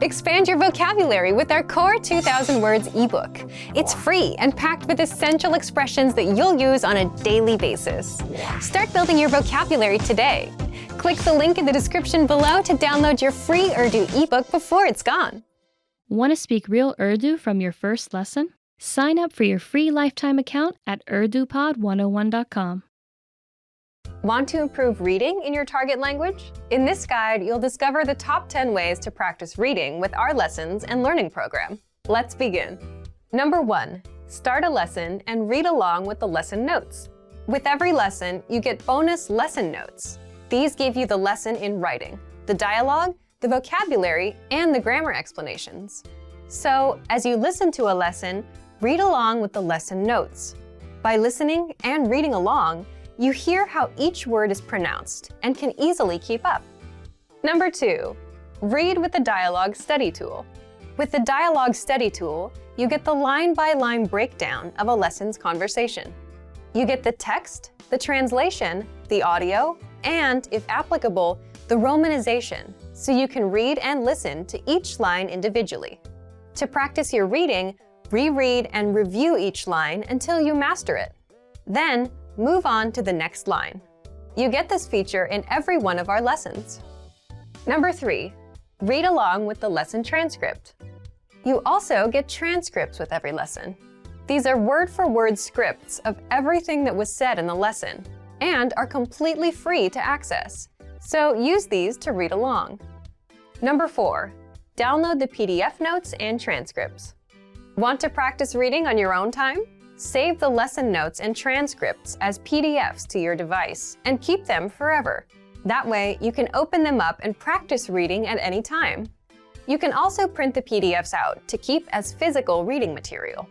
Expand your vocabulary with our Core 2000 Words ebook. It's free and packed with essential expressions that you'll use on a daily basis. Start building your vocabulary today. Click the link in the description below to download your free Urdu ebook before it's gone. Want to speak real Urdu from your first lesson? Sign up for your free lifetime account at urdupod101.com. Want to improve reading in your target language? In this guide, you'll discover the top 10 ways to practice reading with our lessons and learning program. Let's begin. Number 1. Start a lesson and read along with the lesson notes. With every lesson, you get bonus lesson notes. These give you the lesson in writing, the dialogue, the vocabulary, and the grammar explanations. So, as you listen to a lesson, read along with the lesson notes. By listening and reading along, you hear how each word is pronounced and can easily keep up. Number 2. Read with the Dialogue Study Tool. With the Dialogue Study Tool, you get the line-by-line breakdown of a lesson's conversation. You get the text, the translation, the audio, and, if applicable, the romanization, so you can read and listen to each line individually. To practice your reading, reread and review each line until you master it. Then, move on to the next line. You get this feature in every one of our lessons. Number 3. Read along with the lesson transcript. You also get transcripts with every lesson. These are word-for-word scripts of everything that was said in the lesson and are completely free to access, so use these to read along. Number 4. Download the PDF notes and transcripts. Want to practice reading on your own time? Save the lesson notes and transcripts as PDFs to your device and keep them forever. That way, you can open them up and practice reading at any time. You can also print the PDFs out to keep as physical reading material.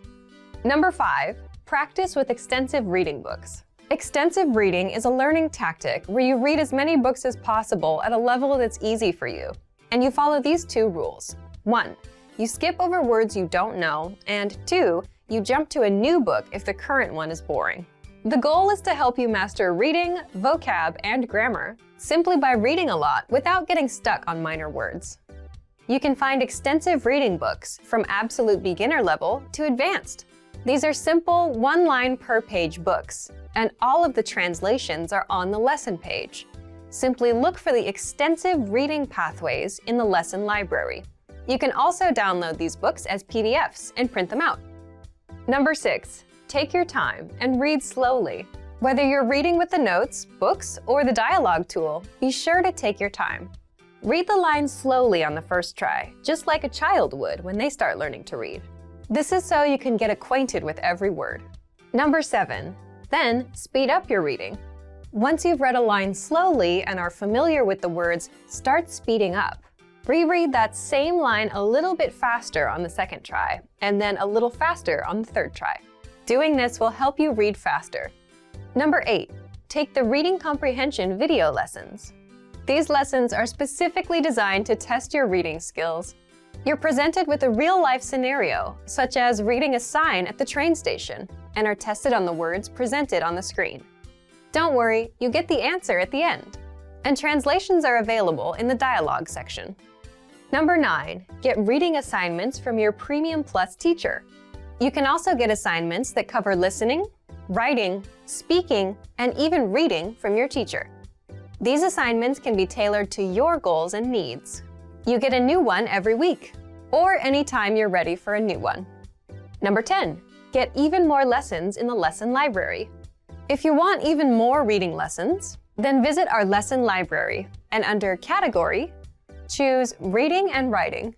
Number 5. Practice with extensive reading books. Extensive reading is a learning tactic where you read as many books as possible at a level that's easy for you, and you follow these 2 rules. 1. You skip over words you don't know, and 2. You jump to a new book if the current one is boring. The goal is to help you master reading, vocab, and grammar simply by reading a lot without getting stuck on minor words. You can find extensive reading books from absolute beginner level to advanced. These are simple, one-line per page books, and all of the translations are on the lesson page. Simply look for the extensive reading pathways in the lesson library. You can also download these books as PDFs and print them out. Number 6. Take your time and read slowly. Whether you're reading with the notes, books, or the dialogue tool, be sure to take your time. Read the lines slowly on the first try, just like a child would when they start learning to read. This is so you can get acquainted with every word. Number 7. Then, speed up your reading. Once you've read a line slowly and are familiar with the words, start speeding up. Reread that same line a little bit faster on the second try, and then a little faster on the third try. Doing this will help you read faster. Number 8. Take the reading comprehension video lessons. These lessons are specifically designed to test your reading skills. You're presented with a real-life scenario, such as reading a sign at the train station, and are tested on the words presented on the screen. Don't worry, you get the answer at the end. And translations are available in the dialogue section. Number 9. Get reading assignments from your Premium Plus teacher. You can also get assignments that cover listening, writing, speaking, and even reading from your teacher. These assignments can be tailored to your goals and needs. You get a new one every week, or anytime you're ready for a new one. Number 10. Get even more lessons in the lesson library. If you want even more reading lessons, then visit our lesson library, and under Category, choose Reading and Writing.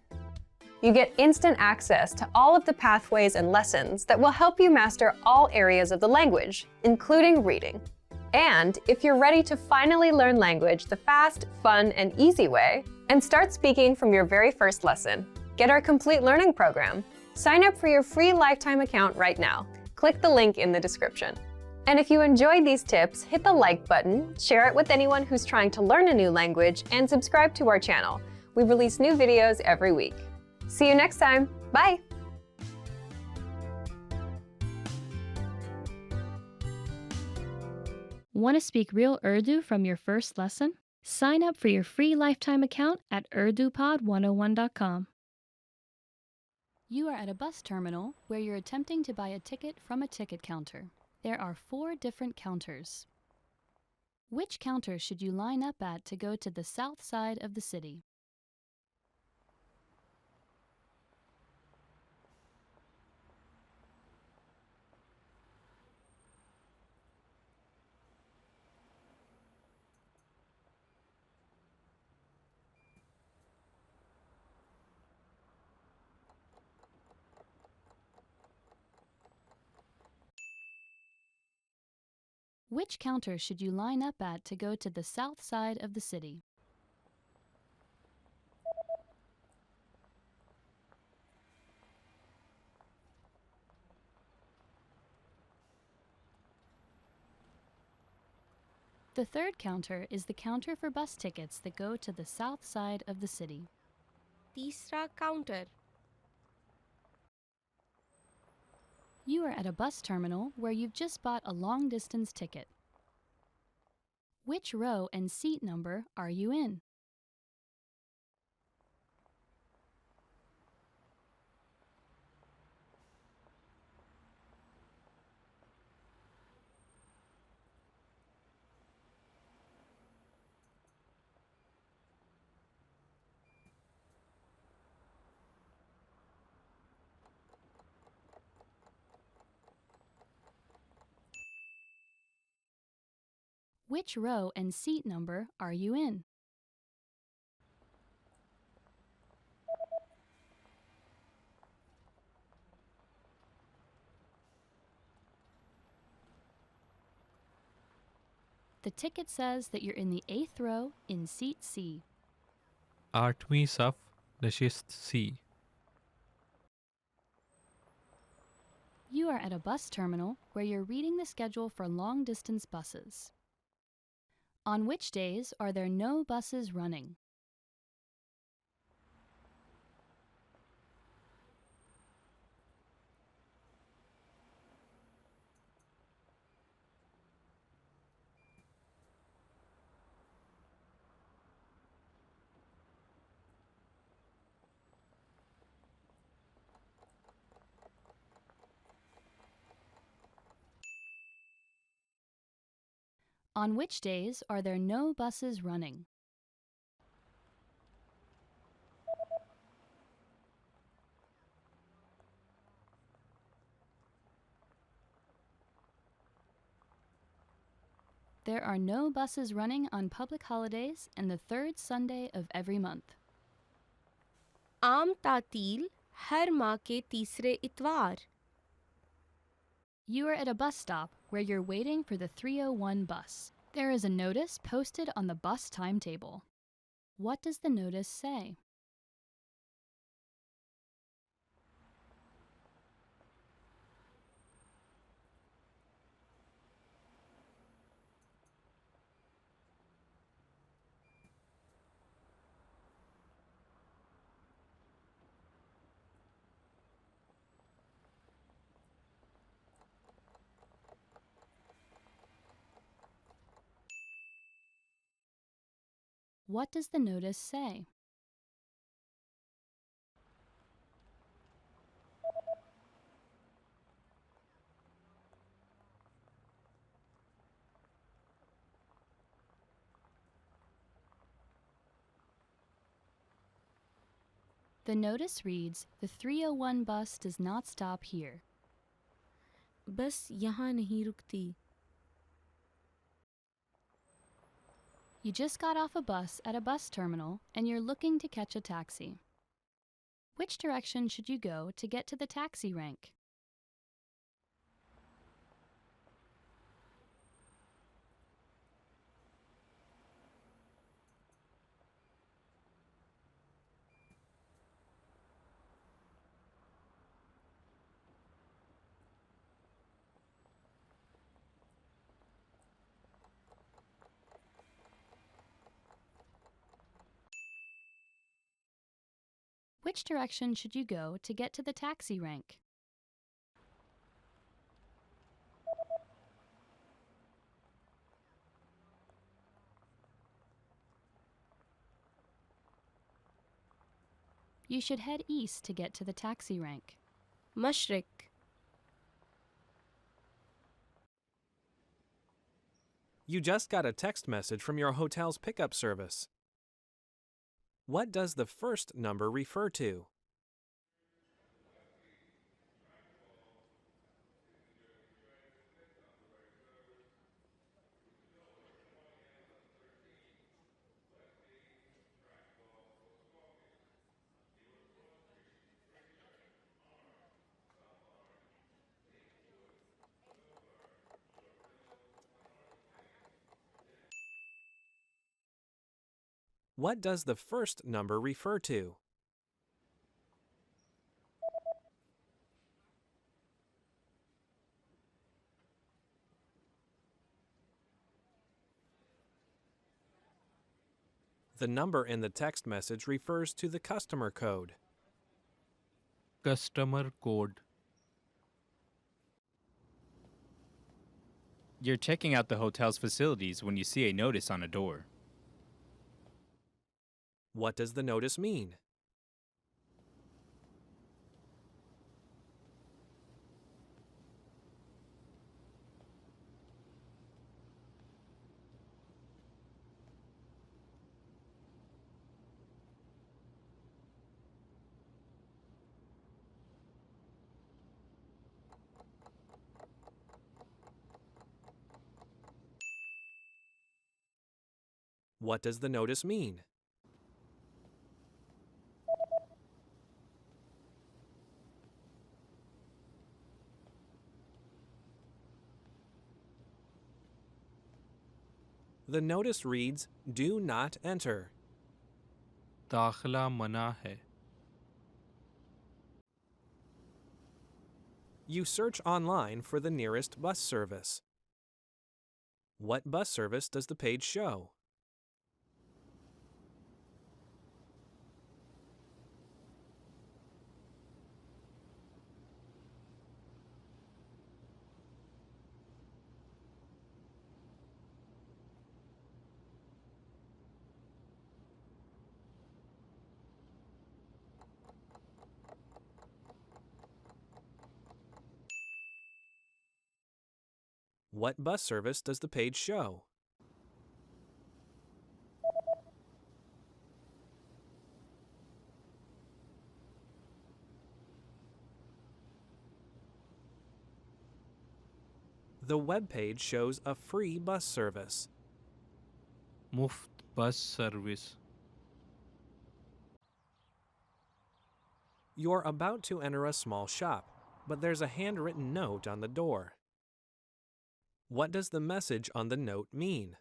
You get instant access to all of the pathways and lessons that will help you master all areas of the language, including reading. And if you're ready to finally learn language the fast, fun, and easy way, and start speaking from your very first lesson, get our complete learning program. Sign up for your free lifetime account right now. Click the link in the description. And if you enjoyed these tips, hit the like button, share it with anyone who's trying to learn a new language, and subscribe to our channel. We release new videos every week. See you next time. Bye! Want to speak real Urdu from your first lesson? Sign up for your free lifetime account at urdupod101.com. You are at a bus terminal where you're attempting to buy a ticket from a ticket counter. There are 4 different counters. Which counter should you line up at to go to the south side of the city? Which counter should you line up at to go to the south side of the city? The third counter is the counter for bus tickets that go to the south side of the city. तीसरा counter. You are at a bus terminal where you've just bought a long-distance ticket. Which row and seat number are you in? Which row and seat number are you in? The ticket says that you're in the 8th row in seat C. 8वीं सफ नशिस्त C. You are at a bus terminal where you're reading the schedule for long-distance buses. On which days are there no buses running? On which days are there no buses running? There are no buses running on public holidays and the 3rd Sunday of every month. आम तातील हर माह के तीसरे इतवार. You are at a bus stop where you're waiting for the 301 bus. There is a notice posted on the bus timetable. What does the notice say? What does the notice say? The notice reads, "The 301 bus does not stop here." बस यहाँ नहीं रुकती. You just got off a bus at a bus terminal and you're looking to catch a taxi. Which direction should you go to get to the taxi rank? Which direction should you go to get to the taxi rank? You should head east to get to the taxi rank. मशरिक. You just got a text message from your hotel's pickup service. What does the first number refer to? What does the first number refer to? The number in the text message refers to the customer code. Customer code. You're checking out the hotel's facilities when you see a notice on a door. What does the notice mean? What does the notice mean? The notice reads, "Do not enter." दाखला मना है. You search online for the nearest bus service. What bus service does the page show? What bus service does the page show? The web page shows a free bus service. मुफ्त bus service. You're about to enter a small shop, but there's a handwritten note on the door. What does the message on the note mean?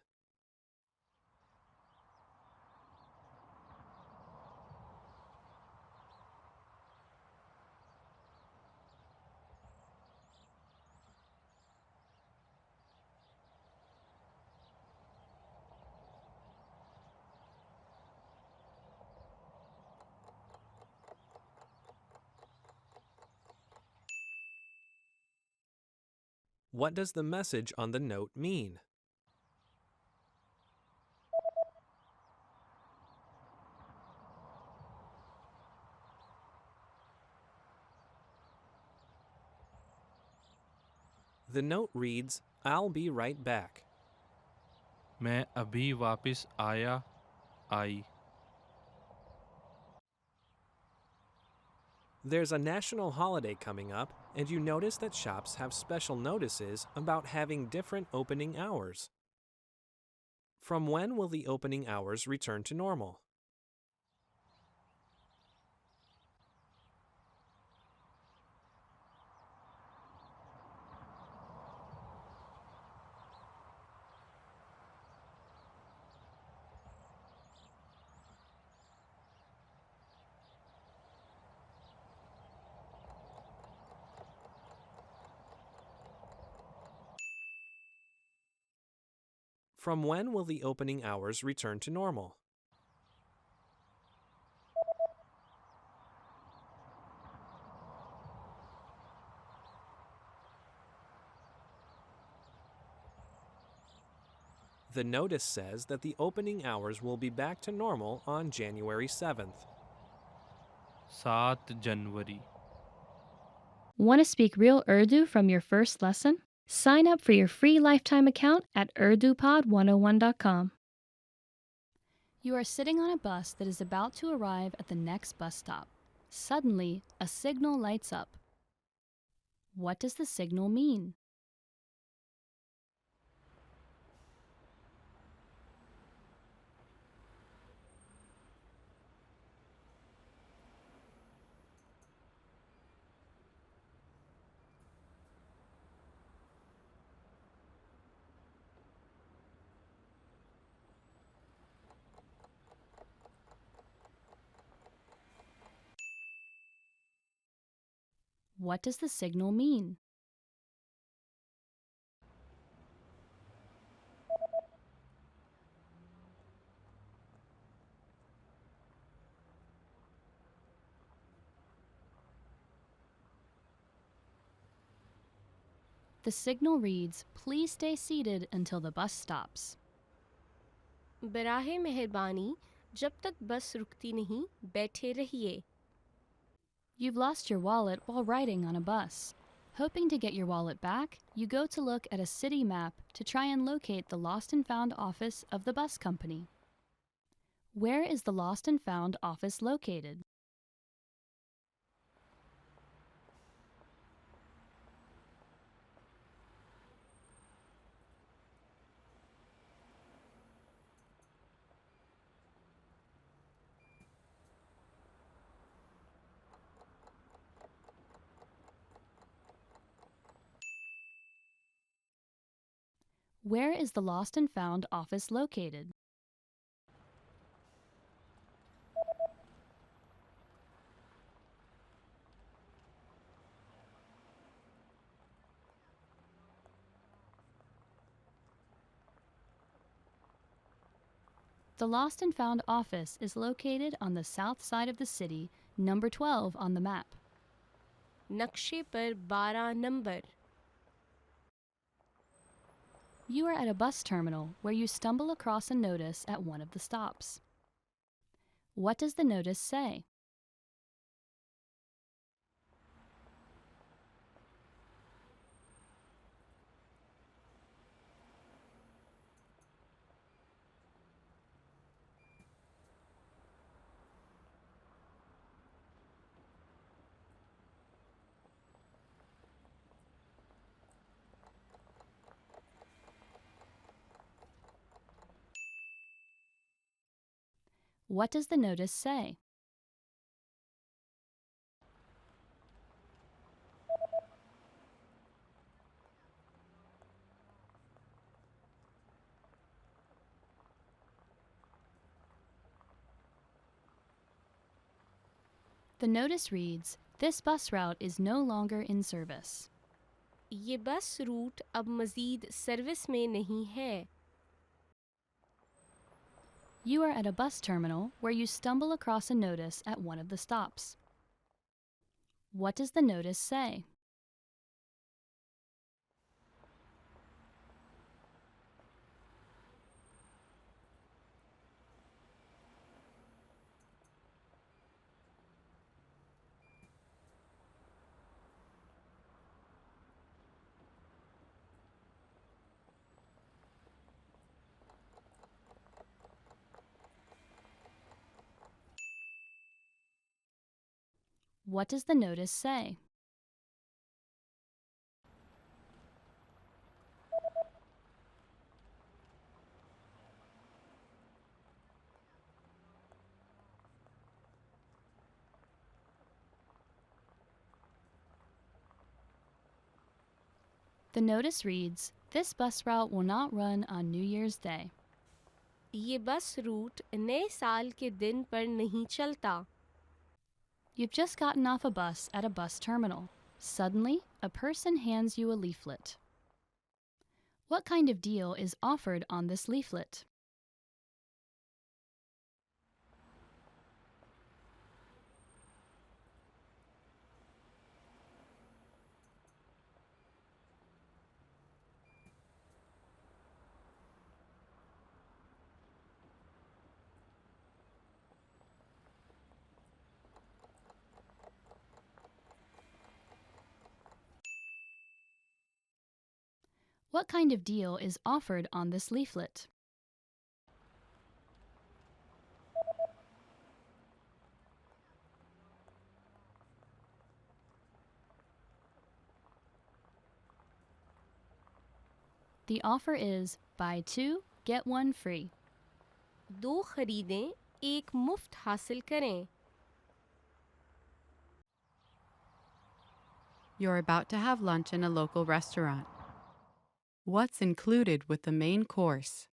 What does the message on the note mean? The note reads, "I'll be right back." मैं अभी वापस आया आई. There's a national holiday coming up, and you notice that shops have special notices about having different opening hours. From when will the opening hours return to normal? From when will the opening hours return to normal? The notice says that the opening hours will be back to normal on January 7th. 7 January. Want to speak real Urdu from your first lesson? Sign up for your free lifetime account at urdupod101.com. You are sitting on a bus that is about to arrive at the next bus stop. Suddenly, a signal lights up. What does the signal mean? What does the signal mean? The signal reads, "Please stay seated until the bus stops." बराहे मेहरबानी जब तक बस रुकती नहीं बैठे रहिए. You've lost your wallet while riding on a bus. Hoping to get your wallet back, you go to look at a city map to try and locate the Lost and Found office of the bus company. Where is the Lost and Found office located? Where is the Lost and Found office located? The Lost and Found office is located on the south side of the city, number 12 on the map. नक्शे पर 12 number. You are at a bus terminal where you stumble across a notice at one of the stops. What does the notice say? What does the notice say? The notice reads, "This bus route is no longer in service." ये bus route अब मज़ीद service में नहीं है. You are at a bus terminal where you stumble across a notice at one of the stops. What does the notice say? What does the notice say? The notice reads, "This bus route will not run on New Year's Day." ये bus route नए साल के दिन पर नहीं चलता. You've just gotten off a bus at a bus terminal. Suddenly, a person hands you a leaflet. What kind of deal is offered on this leaflet? What kind of deal is offered on this leaflet? The offer is buy two, get one free. 2 खरीदें, एक मुफ्त हासिल करें. You're about to have lunch in a local restaurant. What's included with the main course?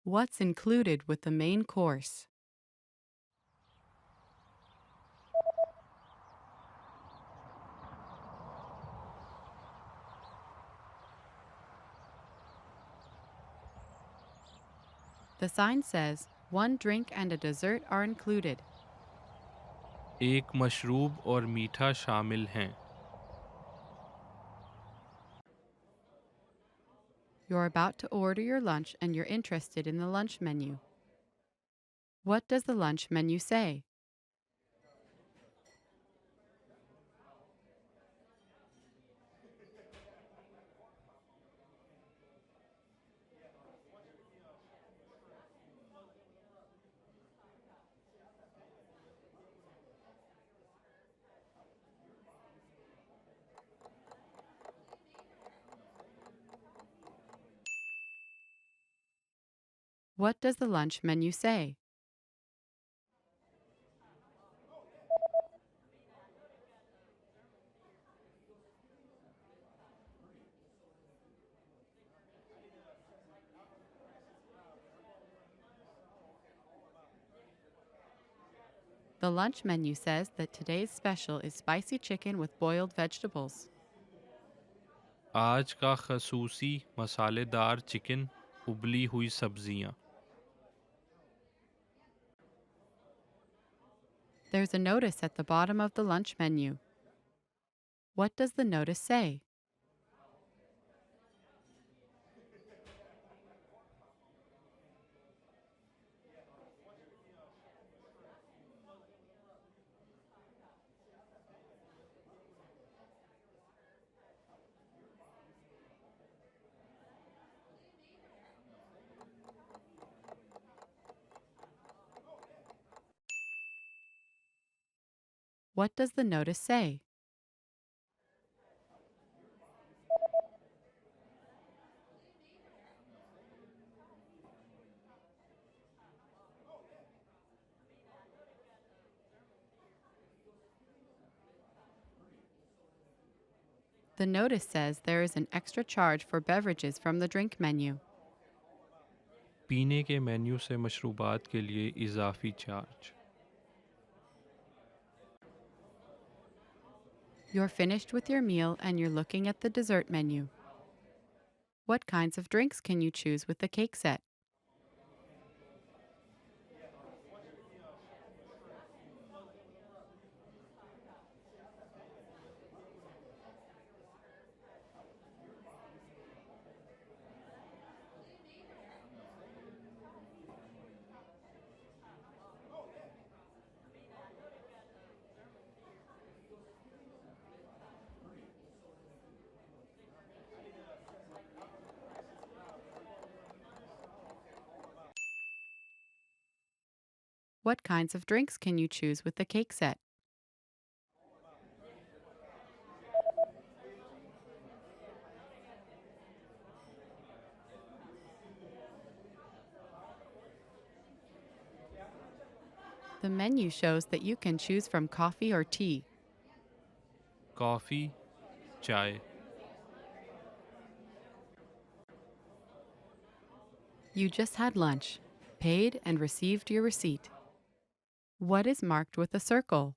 What's included with the main course? The sign says, one drink and a dessert are included. एक मशरूब और मीठा शामिल हैं. You're about to order your lunch and you're interested in the lunch menu. What does the lunch menu say? What does the lunch menu say? The lunch menu says that today's special is spicy chicken with boiled vegetables. आज का खसूसी मसालेदार chicken, उबली हुई सब्जियां. There's a notice at the bottom of the lunch menu. What does the notice say? What does the notice say? The notice says there is an extra charge for beverages from the drink menu. पीने के menu से मशरूबात के लिए इजाफी charge. You're finished with your meal and you're looking at the dessert menu. What kinds of drinks can you choose with the cake set? What kinds of drinks can you choose with the cake set? The menu shows that you can choose from coffee or tea. Coffee, चाय. You just had lunch, paid and received your receipt. What is marked with a circle?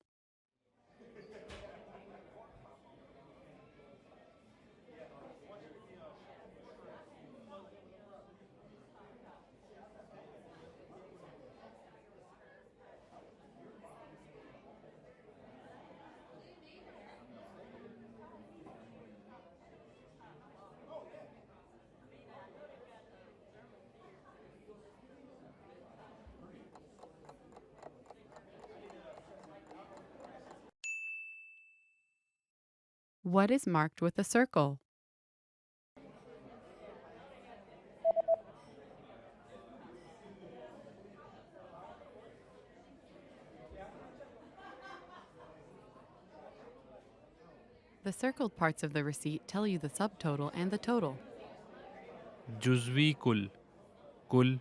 What is marked with a circle? The circled parts of the receipt tell you the subtotal and the total. जुज़वी कुल कुल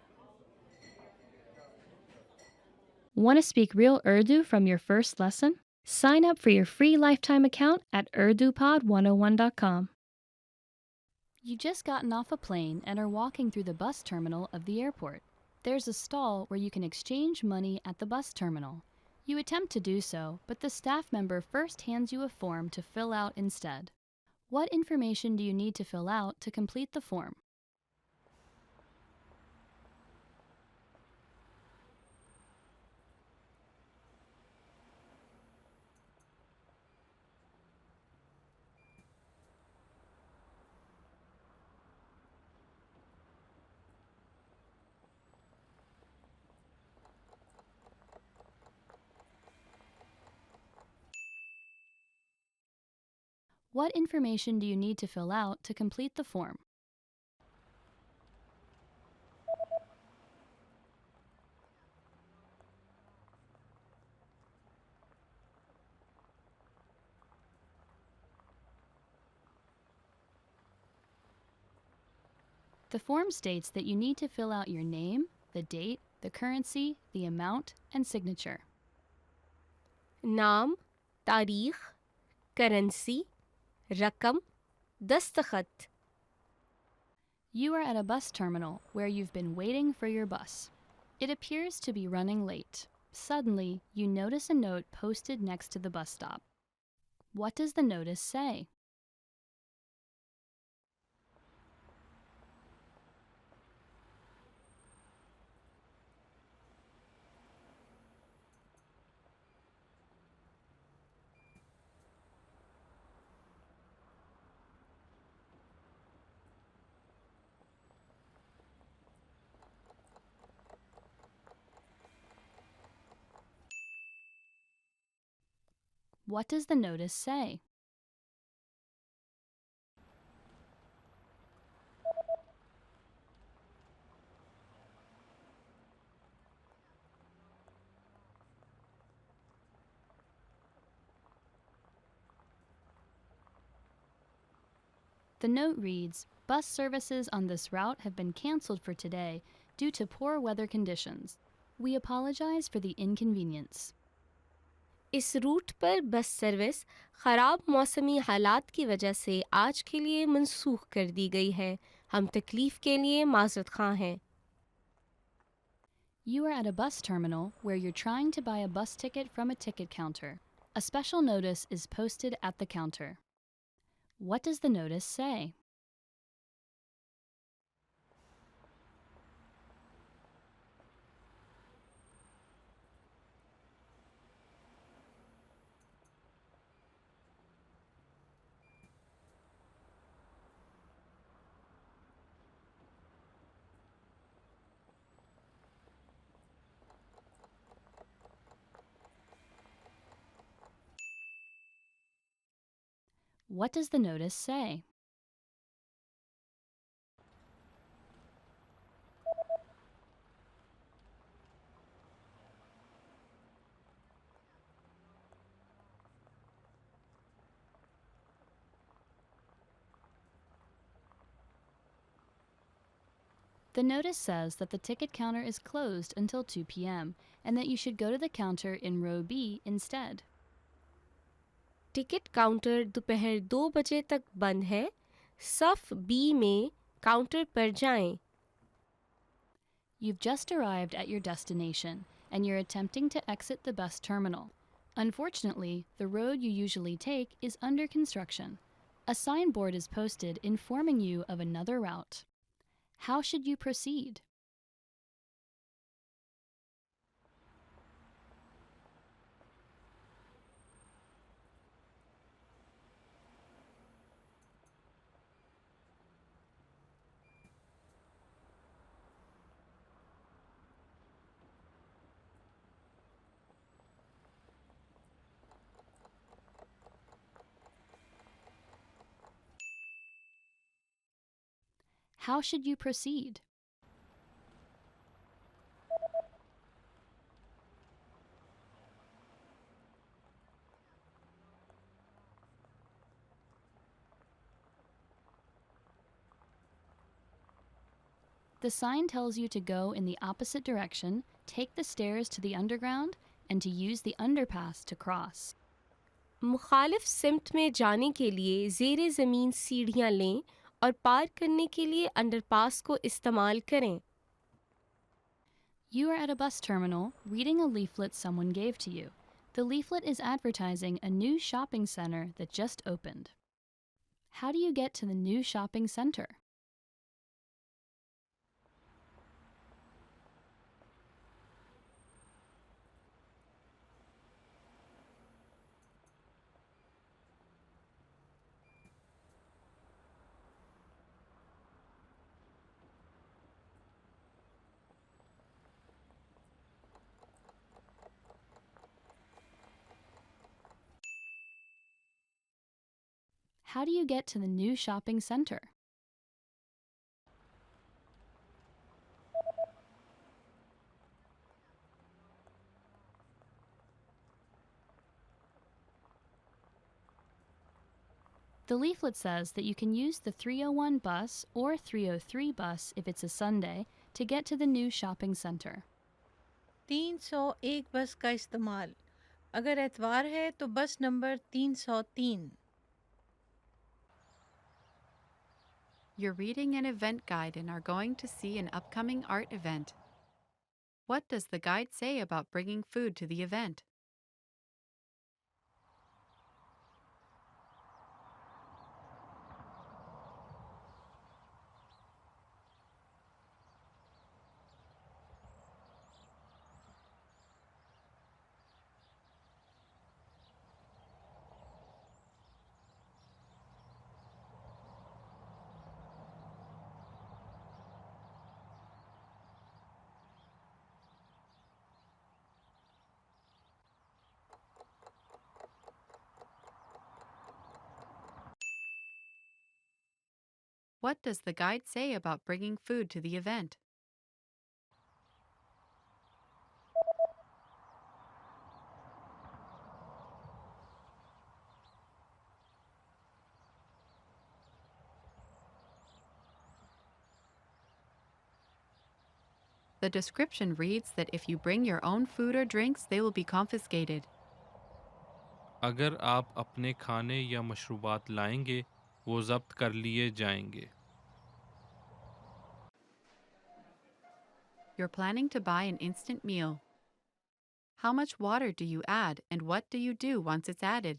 Want to speak real Urdu from your first lesson? Sign up for your free lifetime account at urdupod101.com. You just gotten off a plane and are walking through the bus terminal of the airport. There's a stall where you can exchange money at the bus terminal. You attempt to do so, but the staff member first hands you a form to fill out instead. What information do you need to fill out to complete the form? What information do you need to fill out to complete the form? The form states that you need to fill out your name, the date, the currency, the amount, and signature. नाम, तारीख, currency, रकम, दस्तखत. You are at a bus terminal where you've been waiting for your bus. It appears to be running late. Suddenly, you notice a note posted next to the bus stop. What does the notice say? What does the notice say? The note reads, "Bus services on this route have been canceled for today due to poor weather conditions. We apologize for the inconvenience." इस root पर bus service ख़राब मौसमी हालात की वजह से आज के लिए मनसूख कर दी गई है. हम तकलीफ़ के लिए माज़रत ख़्वाह हैं. You are at a bus terminal where you're trying to buy a bus ticket from a ticket counter. A special notice is posted at the counter. What does the notice say? What does the notice say? The notice says that the ticket counter is closed until 2 p.m. and that you should go to the counter in row B instead. Ticket counter दोपहर 2 बजे तक बंद है. सफ़ B में counter पर जाएं. You've just arrived at your destination and you're attempting to exit the bus terminal. Unfortunately, the road you usually take is under construction. A signboard is posted informing you of another route. How should you proceed? How should you proceed? The sign tells you to go in the opposite direction, take the stairs to the underground, and to use the underpass to cross. मुखालिफ सिमत में जाने के लिए ज़ेरे ज़मीन सीढ़ियाँ लें और पार करने के लिए अंडरपास को इस्तेमाल करें. You are at a bus terminal reading a leaflet someone gave to you. The leaflet is advertising a new shopping center that just opened. How do you get to the new shopping center? How do you get to the new shopping center? The leaflet says that you can use the 301 bus or 303 bus if it's a Sunday to get to the new shopping center. 301 बस का इस्तेमाल. अगर एतवार है तो बस number 303. You're reading an event guide and are going to see an upcoming art event. What does the guide say about bringing food to the event? What does the guide say about bringing food to the event? The description reads that if you bring your own food or drinks, they will be confiscated. अगर आप अपने खाने या मशरूबात लाएंगे वो जब्त कर लिए जाएंगे. You're planning to buy an instant meal. How much water do you add and what do you do once it's added?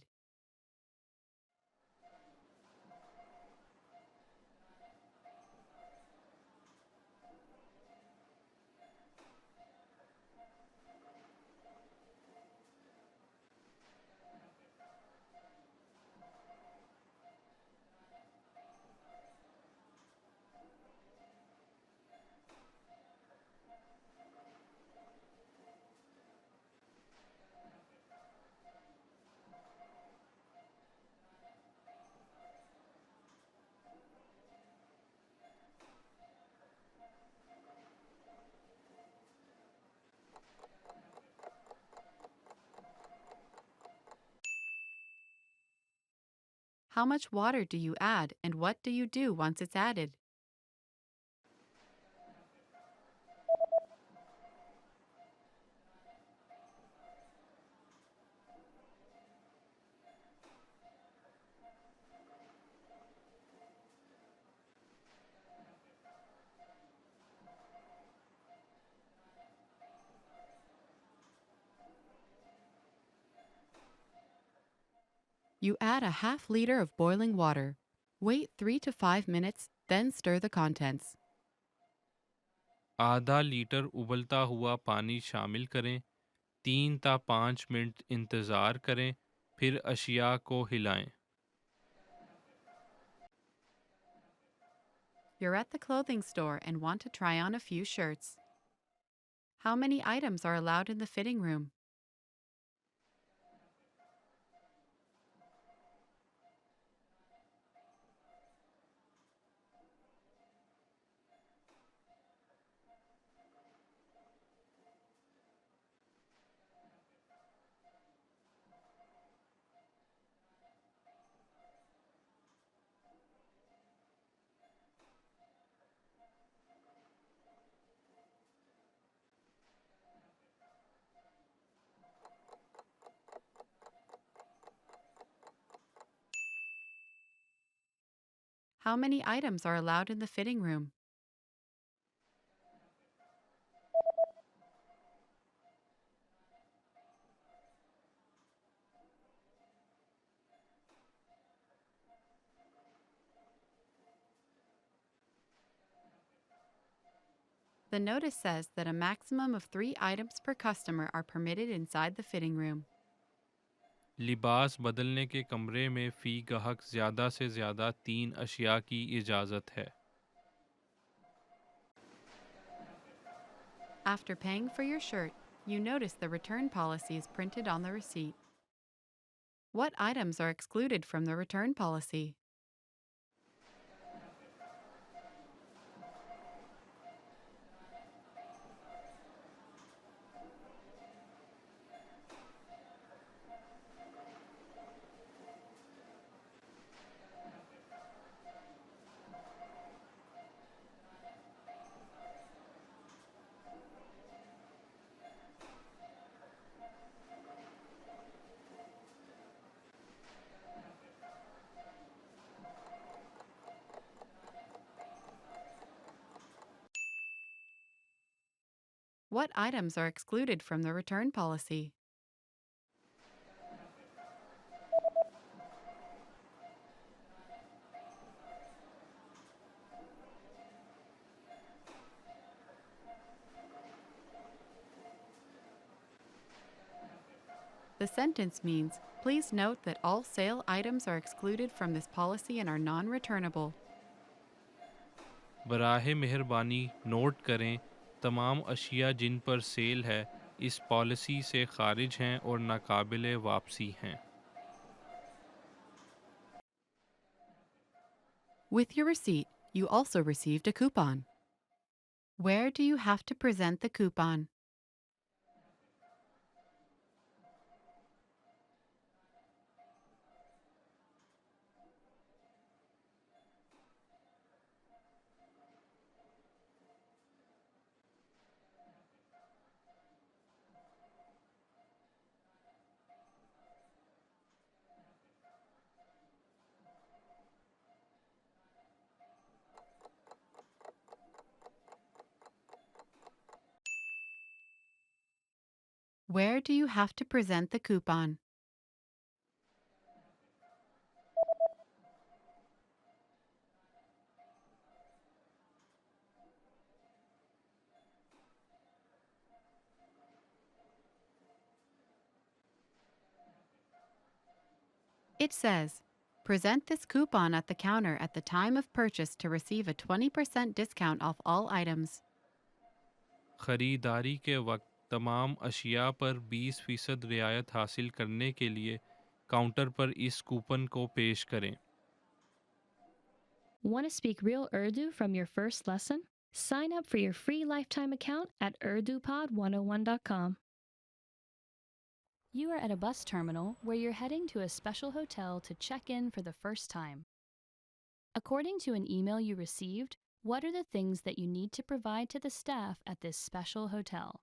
How much water do you add and what do you do once it's added? You add a half liter of boiling water. Wait 3 to 5 minutes, then stir the contents. आधा litre उबलता हुआ पानी शामिल करें. 3 ता 5 minute इंतज़ार करें, फिर अशिया को हिलाएं. You're at the clothing store and want to try on a few shirts. How many items are allowed in the fitting room? How many items are allowed in the fitting room? The notice says that a maximum of 3 items per customer are permitted inside the fitting room. लिबास बदलने के कमरे में फ़ी गाहक ज़्यादा से ज़्यादा 3 अशिया की इजाज़त है। After paying for your shirt, you notice the return policy is printed on the receipt. What items are excluded from the return policy? What items are excluded from the return policy? The sentence means, please note that all sale items are excluded from this policy and are non-returnable. बराहे मेहरबानी note करें तमाम अशिया जिन पर cell है इस policy से खारिज हैं और नाकाबिले वापसी हैं। With your receipt, you also received a coupon. Where do you have to present the coupon? Where do you have to present the coupon? It says, present this coupon at the counter at the time of purchase to receive a 20% discount off all items. ख़रीदारी के वक्त तमाम अशिया पर 20% रियायत हासिल करने के लिए काउंटर पर इस कूपन को पेश करें। Want to speak real Urdu from your first lesson? Sign up for your free lifetime account at urdupod101.com. You are at a bus terminal where you're heading to a special hotel to check in for the first time. According to an email you received, what are the things that you need to provide to the staff at this special hotel?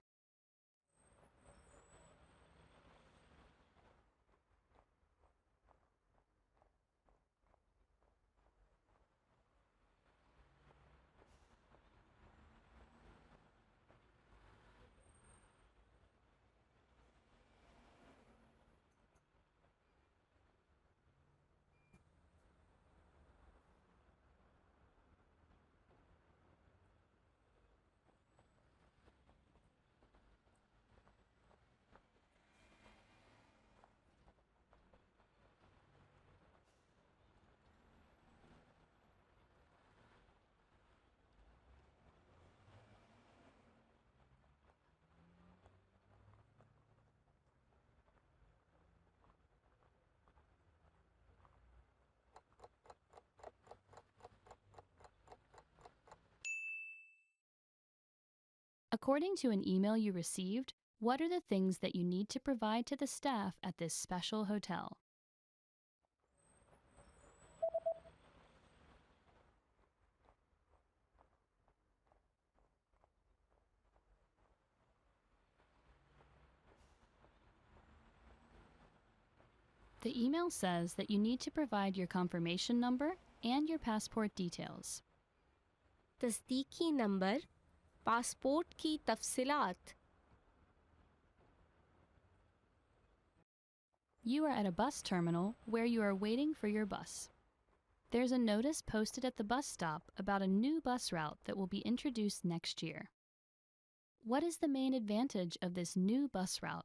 According to an email you received, what are the things that you need to provide to the staff at this special hotel? The email says that you need to provide your confirmation number, and your passport details. तस्दीकी number, passport की तफसीलात. You are at a bus terminal where you are waiting for your bus. There's a notice posted at the bus stop about a new bus route that will be introduced next year. What is the main advantage of this new bus route?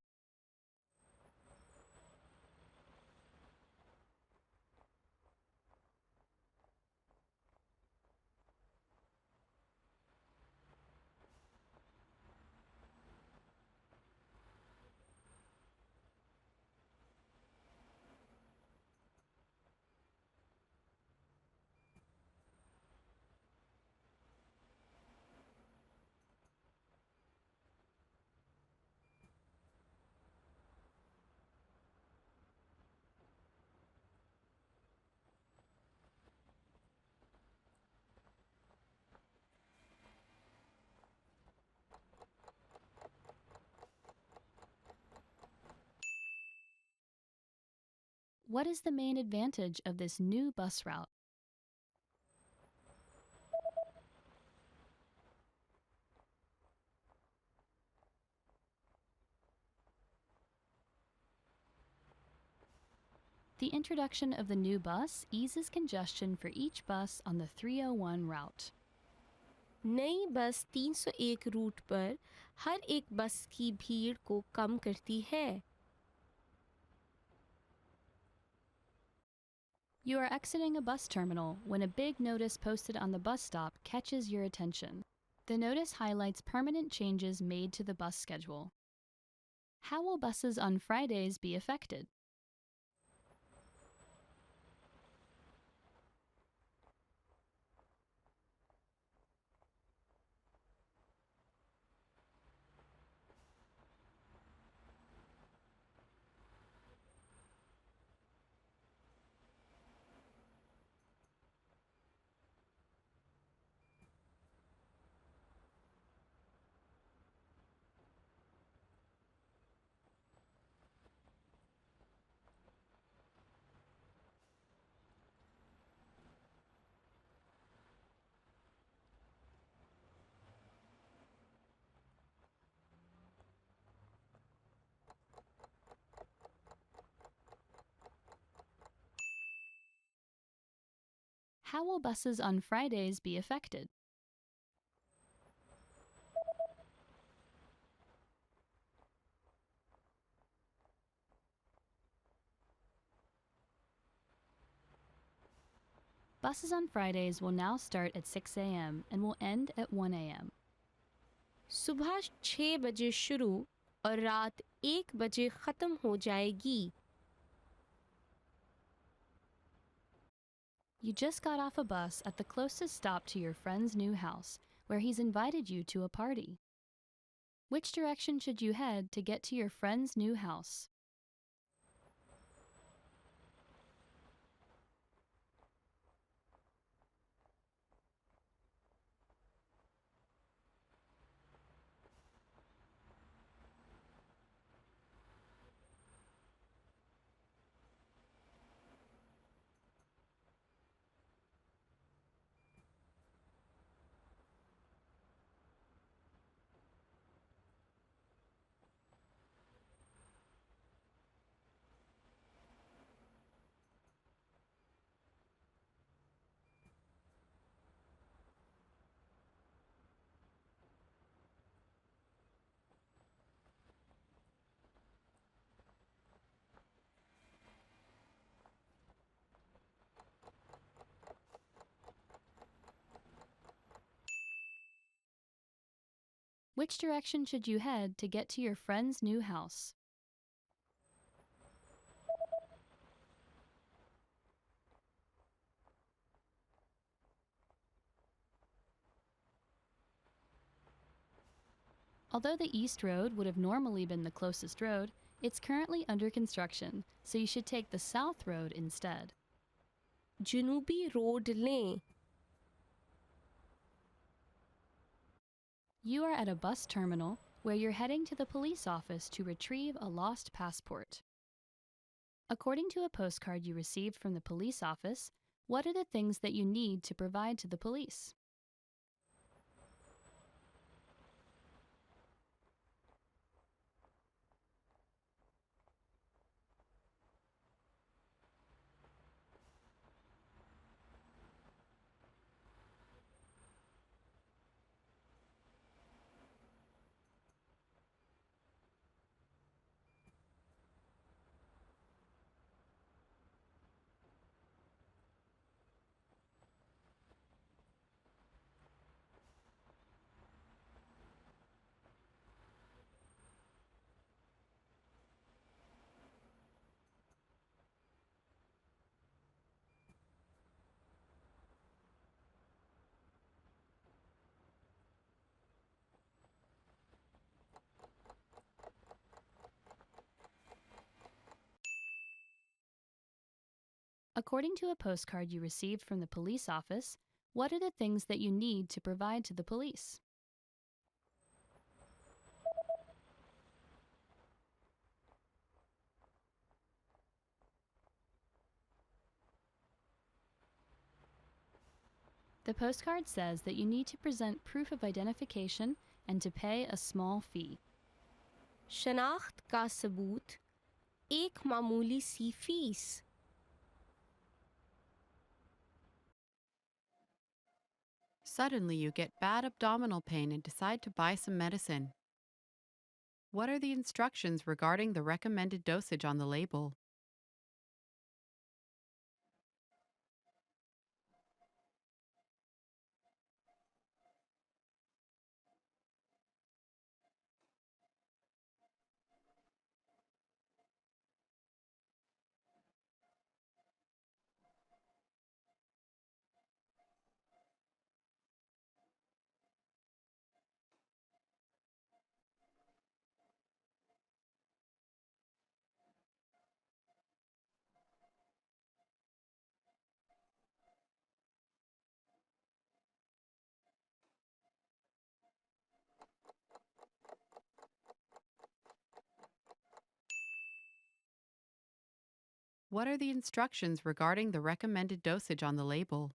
What is the main advantage of this new bus route? The introduction of the new bus eases congestion for each bus on the 301 route. नई बस 301 root पर हर एक बस की भीड़ को कम करती है. You are exiting a bus terminal when a big notice posted on the bus stop catches your attention. The notice highlights permanent changes made to the bus schedule. How will buses on Fridays be affected? How will buses on Fridays be affected? Buses on Fridays will now start at 6 a.m. and will end at 1 a.m. सुबह 6 बजे शुरू और रात 1 बजे ख़त्म हो जाएगी. You just got off a bus at the closest stop to your friend's new house, where he's invited you to a party. Which direction should you head to get to your friend's new house? Which direction should you head to get to your friend's new house? Although the East Road would have normally been the closest road, it's currently under construction, so you should take the South Road instead. जनूबी road लें. You are at a bus terminal where you're heading to the police office to retrieve a lost passport. According to a postcard you received from the police office, What are the things that you need to provide to the police? According to a postcard you received from the police office, what are the things that you need to provide to the police? The postcard says that you need to present proof of identification and to pay a small fee. शनाख्त का सबूत, एक मामूली सी fees. Suddenly, you get bad abdominal pain and decide to buy some medicine. What are the instructions regarding the recommended dosage on the label? What are the instructions regarding the recommended dosage on the label?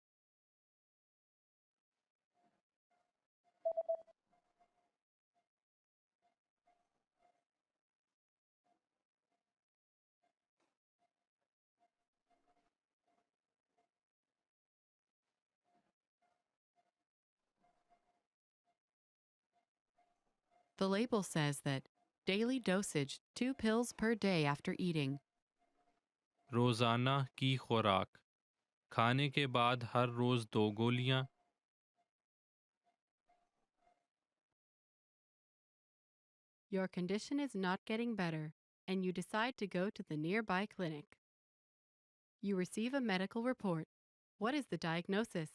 The label says that daily dosage 2 pills per day after eating. रोज़ाना की खुराक खाने के बाद हर रोज़ 2 गोलियां. Your condition is not getting better, and you decide to go to the nearby clinic. You receive a medical report. What is the diagnosis?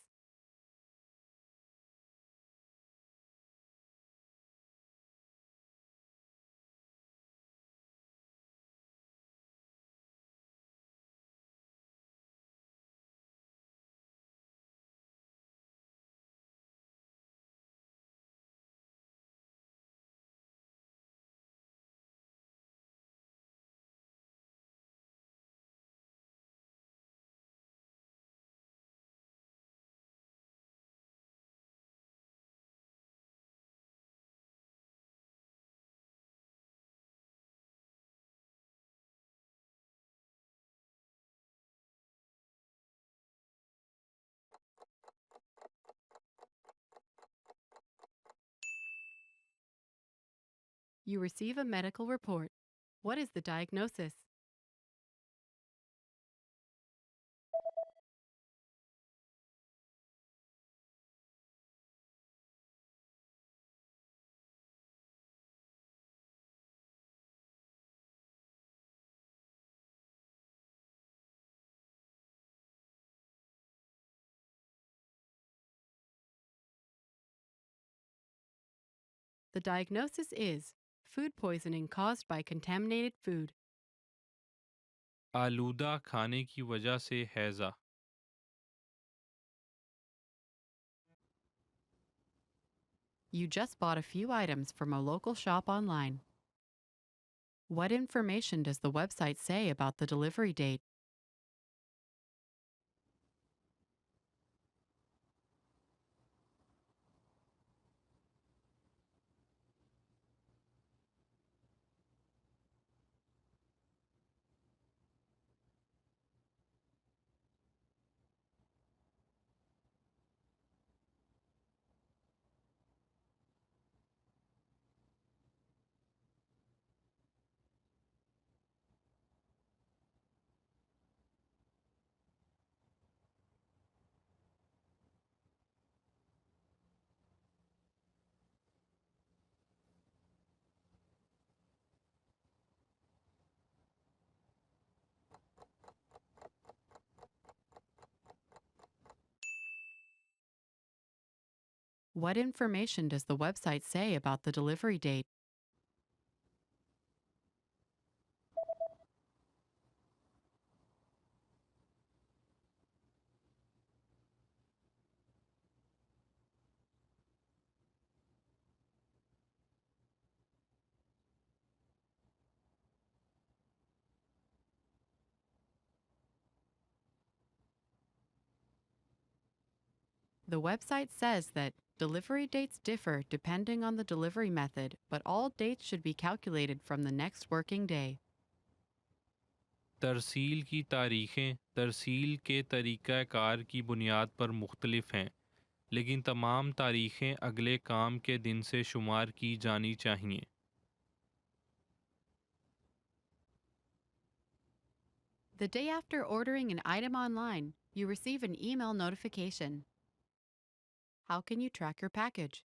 You receive a medical report. What is the diagnosis? The diagnosis is food poisoning caused by contaminated food. आलूदा खाने की वजह से हैज़ा. You just bought a few items from a local shop online. What information does the website say about the delivery date? What information does the website say about the delivery date? The website says that delivery dates differ depending on the delivery method, but all dates should be calculated from the next working day. तरसील की तारीखें तरसील के तरीक़ाकार की बुनियाद पर मुख्तलिफ हैं, लेकिन तमाम तारीखें अगले काम के दिन से शुमार की जानी चाहिए। The day after ordering an item online, you receive an email notification. How can you track your package?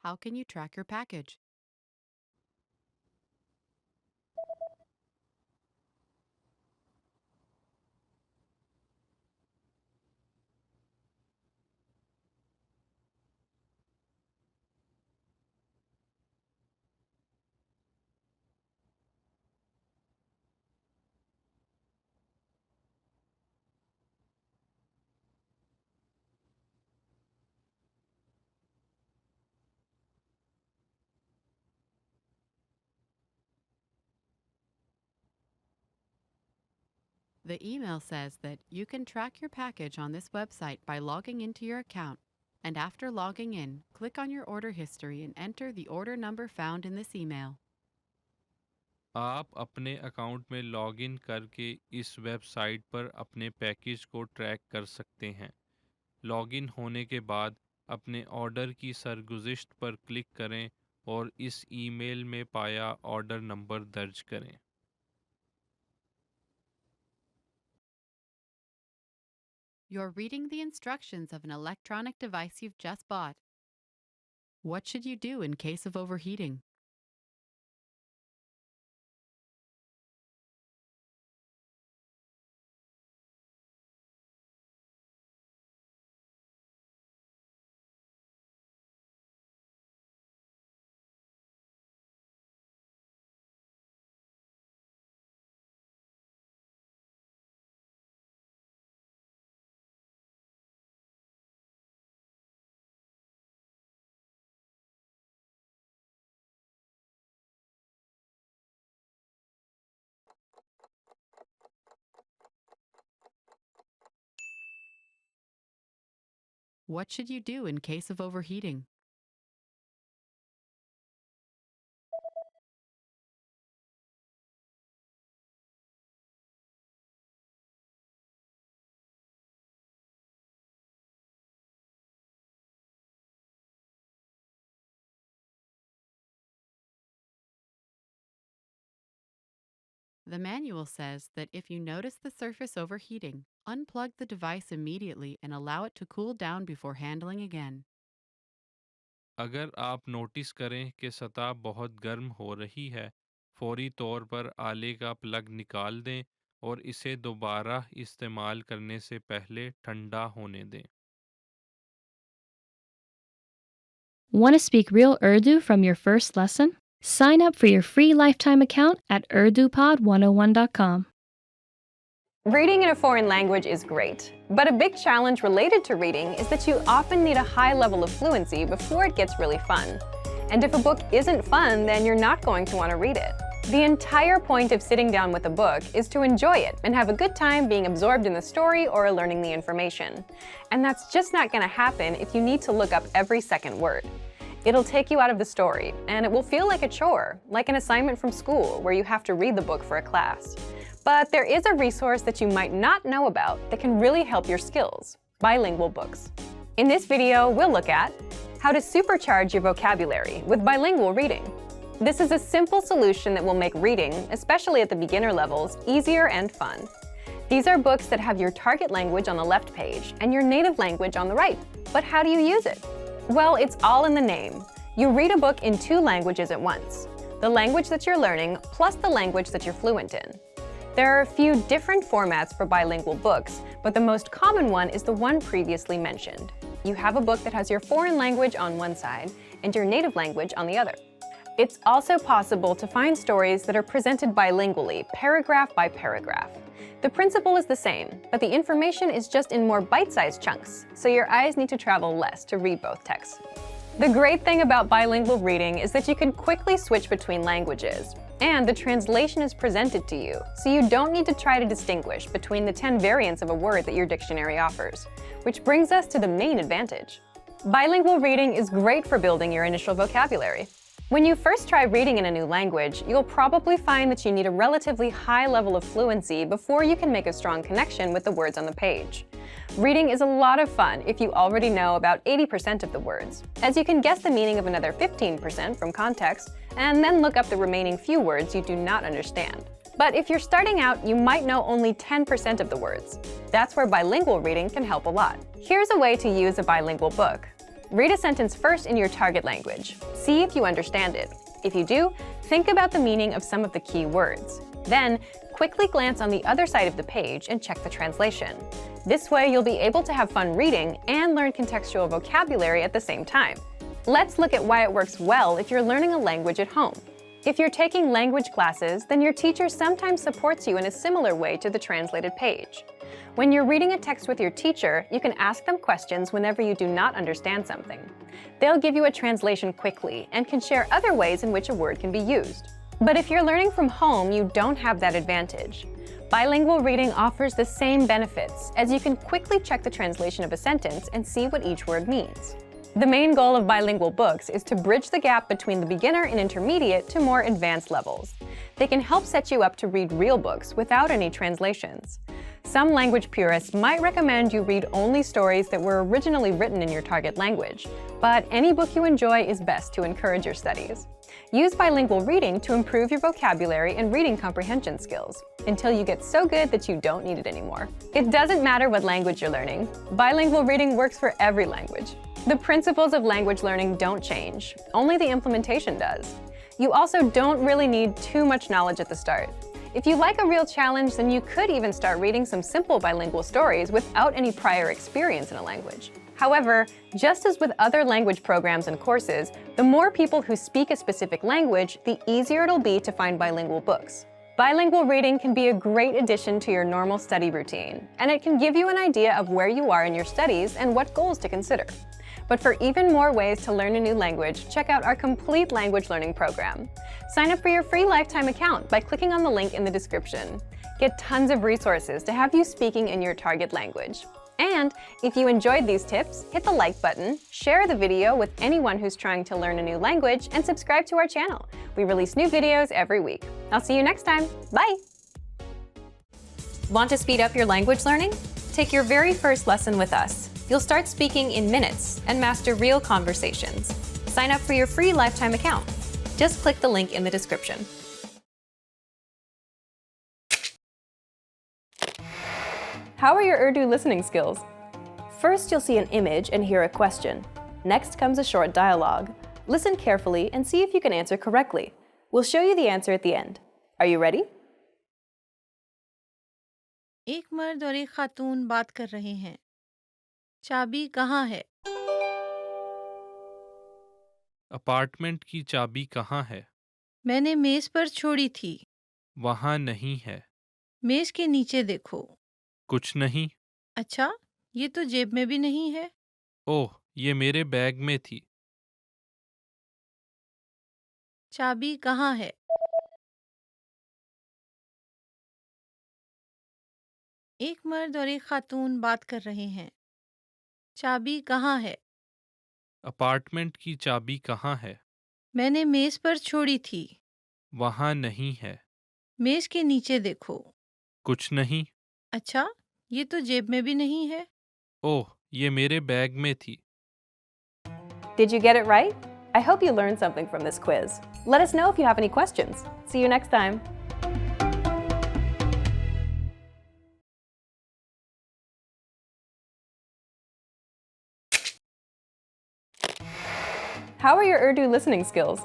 How can you track your package? The email says that you can track your package on this website by logging into your account, and after logging in, click on your order history and enter the order number found in this email. आप अपने account में login करके इस website पर अपने package को track कर सकते हैं। लॉगिन होने के बाद अपने ऑर्डर की सरगुज़िश्त पर क्लिक करें और इस ईमेल में पाया ऑर्डर नंबर दर्ज करें। You're reading the instructions of an electronic device you've just bought. What should you do in case of overheating? What should you do in case of overheating? The manual says that if you notice the surface overheating, unplug the device immediately and allow it to cool down before handling again. अगर आप notice करें कि सतह बहुत गर्म हो रही है, फौरी तौर पर आले का प्लग निकाल दें और इसे दोबारा इस्तेमाल करने से पहले ठंडा होने दें। Want to speak real Urdu from your first lesson? Sign up for your free lifetime account at urdupod101.com. Reading in a foreign language is great, but a big challenge related to reading is that you often need a high level of fluency before it gets really fun. And if a book isn't fun, then you're not going to want to read it. The entire point of sitting down with a book is to enjoy it and have a good time being absorbed in the story or learning the information. And that's just not going to happen if you need to look up every second word. It'll take you out of the story, and it will feel like a chore, like an assignment from school where you have to read the book for a class. But there is a resource that you might not know about that can really help your skills: bilingual books. In this video, we'll look at how to supercharge your vocabulary with bilingual reading. This is a simple solution that will make reading, especially at the beginner levels, easier and fun. These are books that have your target language on the left page and your native language on the right. But how do you use it? Well, it's all in the name. You read a book in 2 languages at once: the language that you're learning plus the language that you're fluent in. There are a few different formats for bilingual books, but the most common one is the one previously mentioned. You have a book that has your foreign language on one side and your native language on the other. It's also possible to find stories that are presented bilingually, paragraph by paragraph. The principle is the same, but the information is just in more bite-sized chunks, so your eyes need to travel less to read both texts. The great thing about bilingual reading is that you can quickly switch between languages, and the translation is presented to you, so you don't need to try to distinguish between the 10 variants of a word that your dictionary offers. Which brings us to the main advantage. Bilingual reading is great for building your initial vocabulary. When you first try reading in a new language, you'll probably find that you need a relatively high level of fluency before you can make a strong connection with the words on the page. Reading is a lot of fun if you already know about 80% of the words, as you can guess the meaning of another 15% from context, and then look up the remaining few words you do not understand. But if you're starting out, you might know only 10% of the words. That's where bilingual reading can help a lot. Here's a way to use a bilingual book. Read a sentence first in your target language. See if you understand it. If you do, think about the meaning of some of the key words. Then, quickly glance on the other side of the page and check the translation. This way, you'll be able to have fun reading and learn contextual vocabulary at the same time. Let's look at why it works well if you're learning a language at home. If you're taking language classes, then your teacher sometimes supports you in a similar way to the translated page. When you're reading a text with your teacher, you can ask them questions whenever you do not understand something. They'll give you a translation quickly and can share other ways in which a word can be used. But if you're learning from home, you don't have that advantage. Bilingual reading offers the same benefits, as you can quickly check the translation of a sentence and see what each word means. The main goal of bilingual books is to bridge the gap between the beginner and intermediate to more advanced levels. They can help set you up to read real books without any translations. Some language purists might recommend you read only stories that were originally written in your target language, but any book you enjoy is best to encourage your studies. Use bilingual reading to improve your vocabulary and reading comprehension skills, until you get so good that you don't need it anymore. It doesn't matter what language you're learning. Bilingual reading works for every language. The principles of language learning don't change, only the implementation does. You also don't really need too much knowledge at the start. If you like a real challenge, then you could even start reading some simple bilingual stories without any prior experience in a language. However, just as with other language programs and courses, the more people who speak a specific language, the easier it'll be to find bilingual books. Bilingual reading can be a great addition to your normal study routine, and it can give you an idea of where you are in your studies and what goals to consider. But for even more ways to learn a new language, check out our complete language learning program. Sign up for your free lifetime account by clicking on the link in the description. Get tons of resources to have you speaking in your target language. And if you enjoyed these tips, hit the like button, share the video with anyone who's trying to learn a new language, and subscribe to our channel. We release new videos every week. I'll see you next time. Bye! Want to speed up your language learning? Take your very first lesson with us. You'll start speaking in minutes and master real conversations. Sign up for your free lifetime account. Just click the link in the description. How are your Urdu listening skills? First, you'll see an image and hear a question. Next comes a short dialogue. Listen carefully and see if you can answer correctly. We'll show you the answer at the end. Are you ready? एक मर्द और एक खातून बात कर रहे हैं। चाबी कहाँ है? अपार्टमेंट की चाबी कहाँ है? मैंने मेज पर छोड़ी थी। वहाँ नहीं है। मेज के नीचे देखो। कुछ नहीं। अच्छा, ये तो जेब में भी नहीं है। ओह, ये मेरे बैग में थी। चाबी कहाँ है? एक मर्द और एक खातून बात कर रहे हैं। चाबी कहाँ है? अपार्टमेंट की चाबी कहाँ है? मैंने मेज पर छोड़ी थी। वहाँ नहीं है। मेज के नीचे देखो। कुछ नहीं। अच्छा, ये तो जेब में भी नहीं है। ओह, ये मेरे बैग में थी। Did you get it right? I hope you learned something from this quiz. Let us know if you have any questions. See you next time. How are your Urdu listening skills?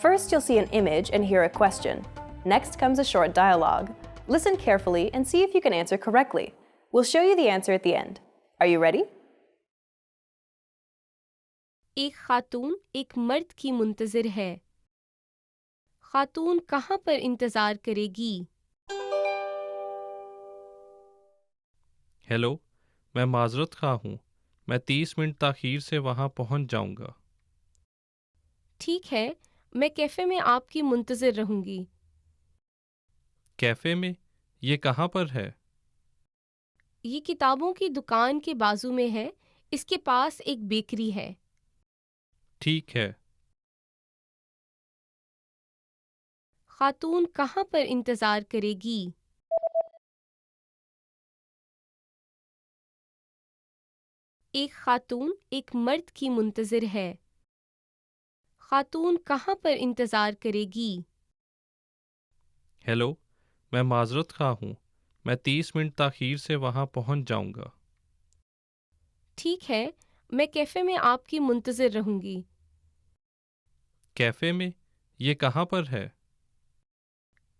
First, you'll see an image and hear a question. Next comes a short dialogue. Listen carefully and see if you can answer correctly. We'll show you the answer at the end. Are you ready? एक खातून एक मर्द की मुंतज़िर है। खातून कहाँ पर इंतज़ार करेगी? Hello, मैं माजरत खा हूँ। मैं 30 मिनट ताख़ीर से वहाँ पहुँच जाऊँगा। ठीक है, मैं कैफ़े में आपकी मुंतज़िर रहूँगी। कैफ़े में? ये कहाँ पर है? ये किताबों की दुकान के बाजू में है। इसके पास एक बेकरी है। ठीक है। खातून कहाँ पर इंतज़ार करेगी? एक खातून एक मर्द की मुंतज़िर है। खातून कहाँ पर इंतज़ार करेगी? हेलो, मैं माजरत खा हूँ। मैं 30 मिनट ताख़ीर से वहाँ पहुँच जाऊँगा। ठीक है, मैं कैफ़े में आपकी मुंतज़िर रहूँगी। कैफ़े में? ये कहाँ पर है?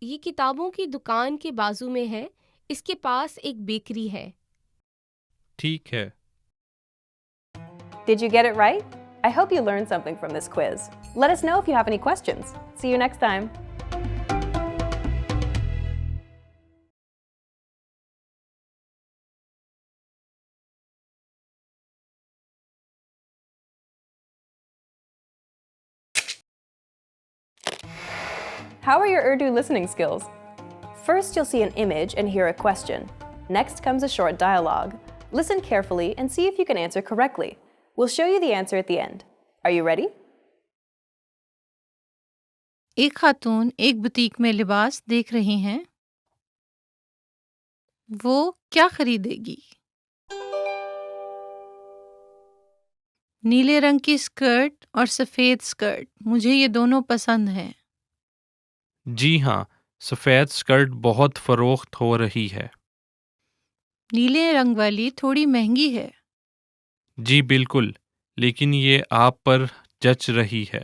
ये किताबों की दुकान के बाजू में है। इसके पास एक बेकरी है। ठीक है। Did you get it right? I hope you learned something from this quiz. Let us know if you have any questions. See you next time. How are your Urdu listening skills? First, you'll see an image and hear a question. Next comes a short dialogue. Listen carefully and see if you can answer correctly. We'll show you the answer at the end. Are you ready? एक खातून एक boutique में लिबास देख रही हैं। वो क्या खरीदेगी? नीले रंग की स्कर्ट और सफ़ेद स्कर्ट, मुझे ये दोनों पसंद हैं। जी हाँ, सफ़ेद स्कर्ट बहुत फ़रोख्त हो रही है। नीले रंग वाली थोड़ी महंगी है। जी बिल्कुल, लेकिन ये आप पर जच रही है।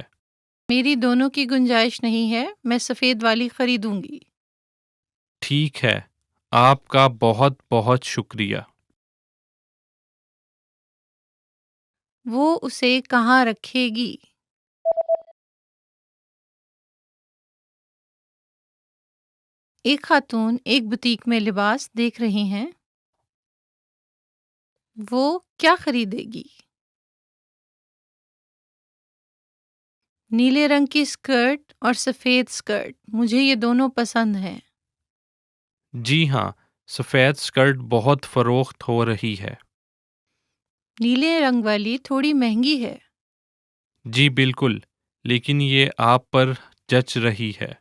मेरी दोनों की गुंजाइश नहीं है, मैं सफ़ेद वाली खरीदूंगी। ठीक है, आपका बहुत बहुत शुक्रिया। वो उसे कहाँ रखेगी? एक खातून एक बुटीक में लिबास देख रही हैं। वो क्या खरीदेगी? नीले रंग की स्कर्ट और सफ़ेद स्कर्ट, मुझे ये दोनों पसंद हैं। जी हाँ, सफ़ेद स्कर्ट बहुत फ़रोख्त हो रही है। नीले रंग वाली थोड़ी महंगी है। जी बिल्कुल, लेकिन ये आप पर जच रही है।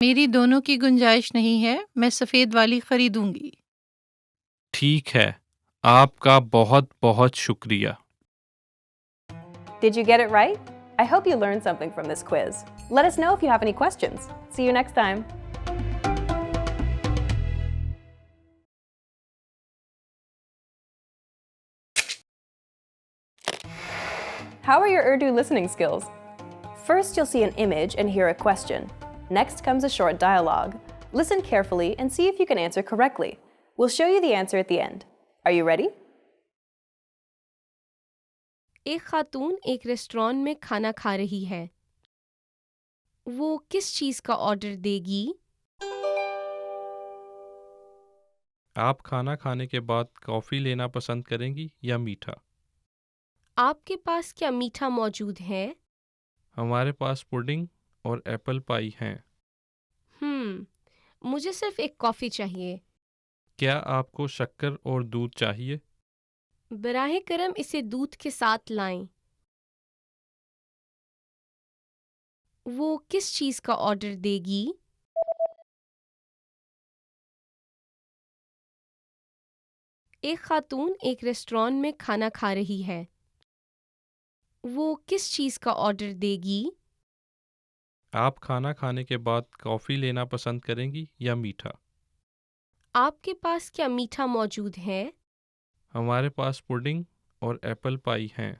मेरी दोनों की गुंजाइश नहीं है, मैं सफ़ेद वाली खरीदूंगी। ठीक है, आपका बहुत बहुत शुक्रिया। Did you get it right? I hope you learned something from this quiz. Let us know if you have any questions. See you next time. How are your Urdu listening skills? First, you'll see an image and hear a question. Next comes a short dialogue. Listen carefully and see if you can answer correctly. We'll show you the answer at the end. Are you ready? एक खातून एक restaurant में खाना खा रही है। वो किस चीज़ का ऑर्डर देगी? आप खाना खाने के बाद कॉफ़ी लेना पसंद करेंगी या मीठा? आपके पास क्या मीठा मौजूद है? हमारे पास पुडिंग और एप्पल पाई हैं। मुझे सिर्फ एक कॉफ़ी चाहिए। क्या आपको शक्कर और दूध चाहिए? बराहे करम इसे दूध के साथ लाएं। वो किस चीज़ का ऑर्डर देगी? एक खातून एक रेस्टोरेंट में खाना खा रही है। वो किस चीज़ का ऑर्डर देगी? आप खाना खाने के बाद कॉफ़ी लेना पसंद करेंगी या मीठा? आपके पास क्या मीठा मौजूद है? हमारे पास पुडिंग और एप्पल पाई हैं।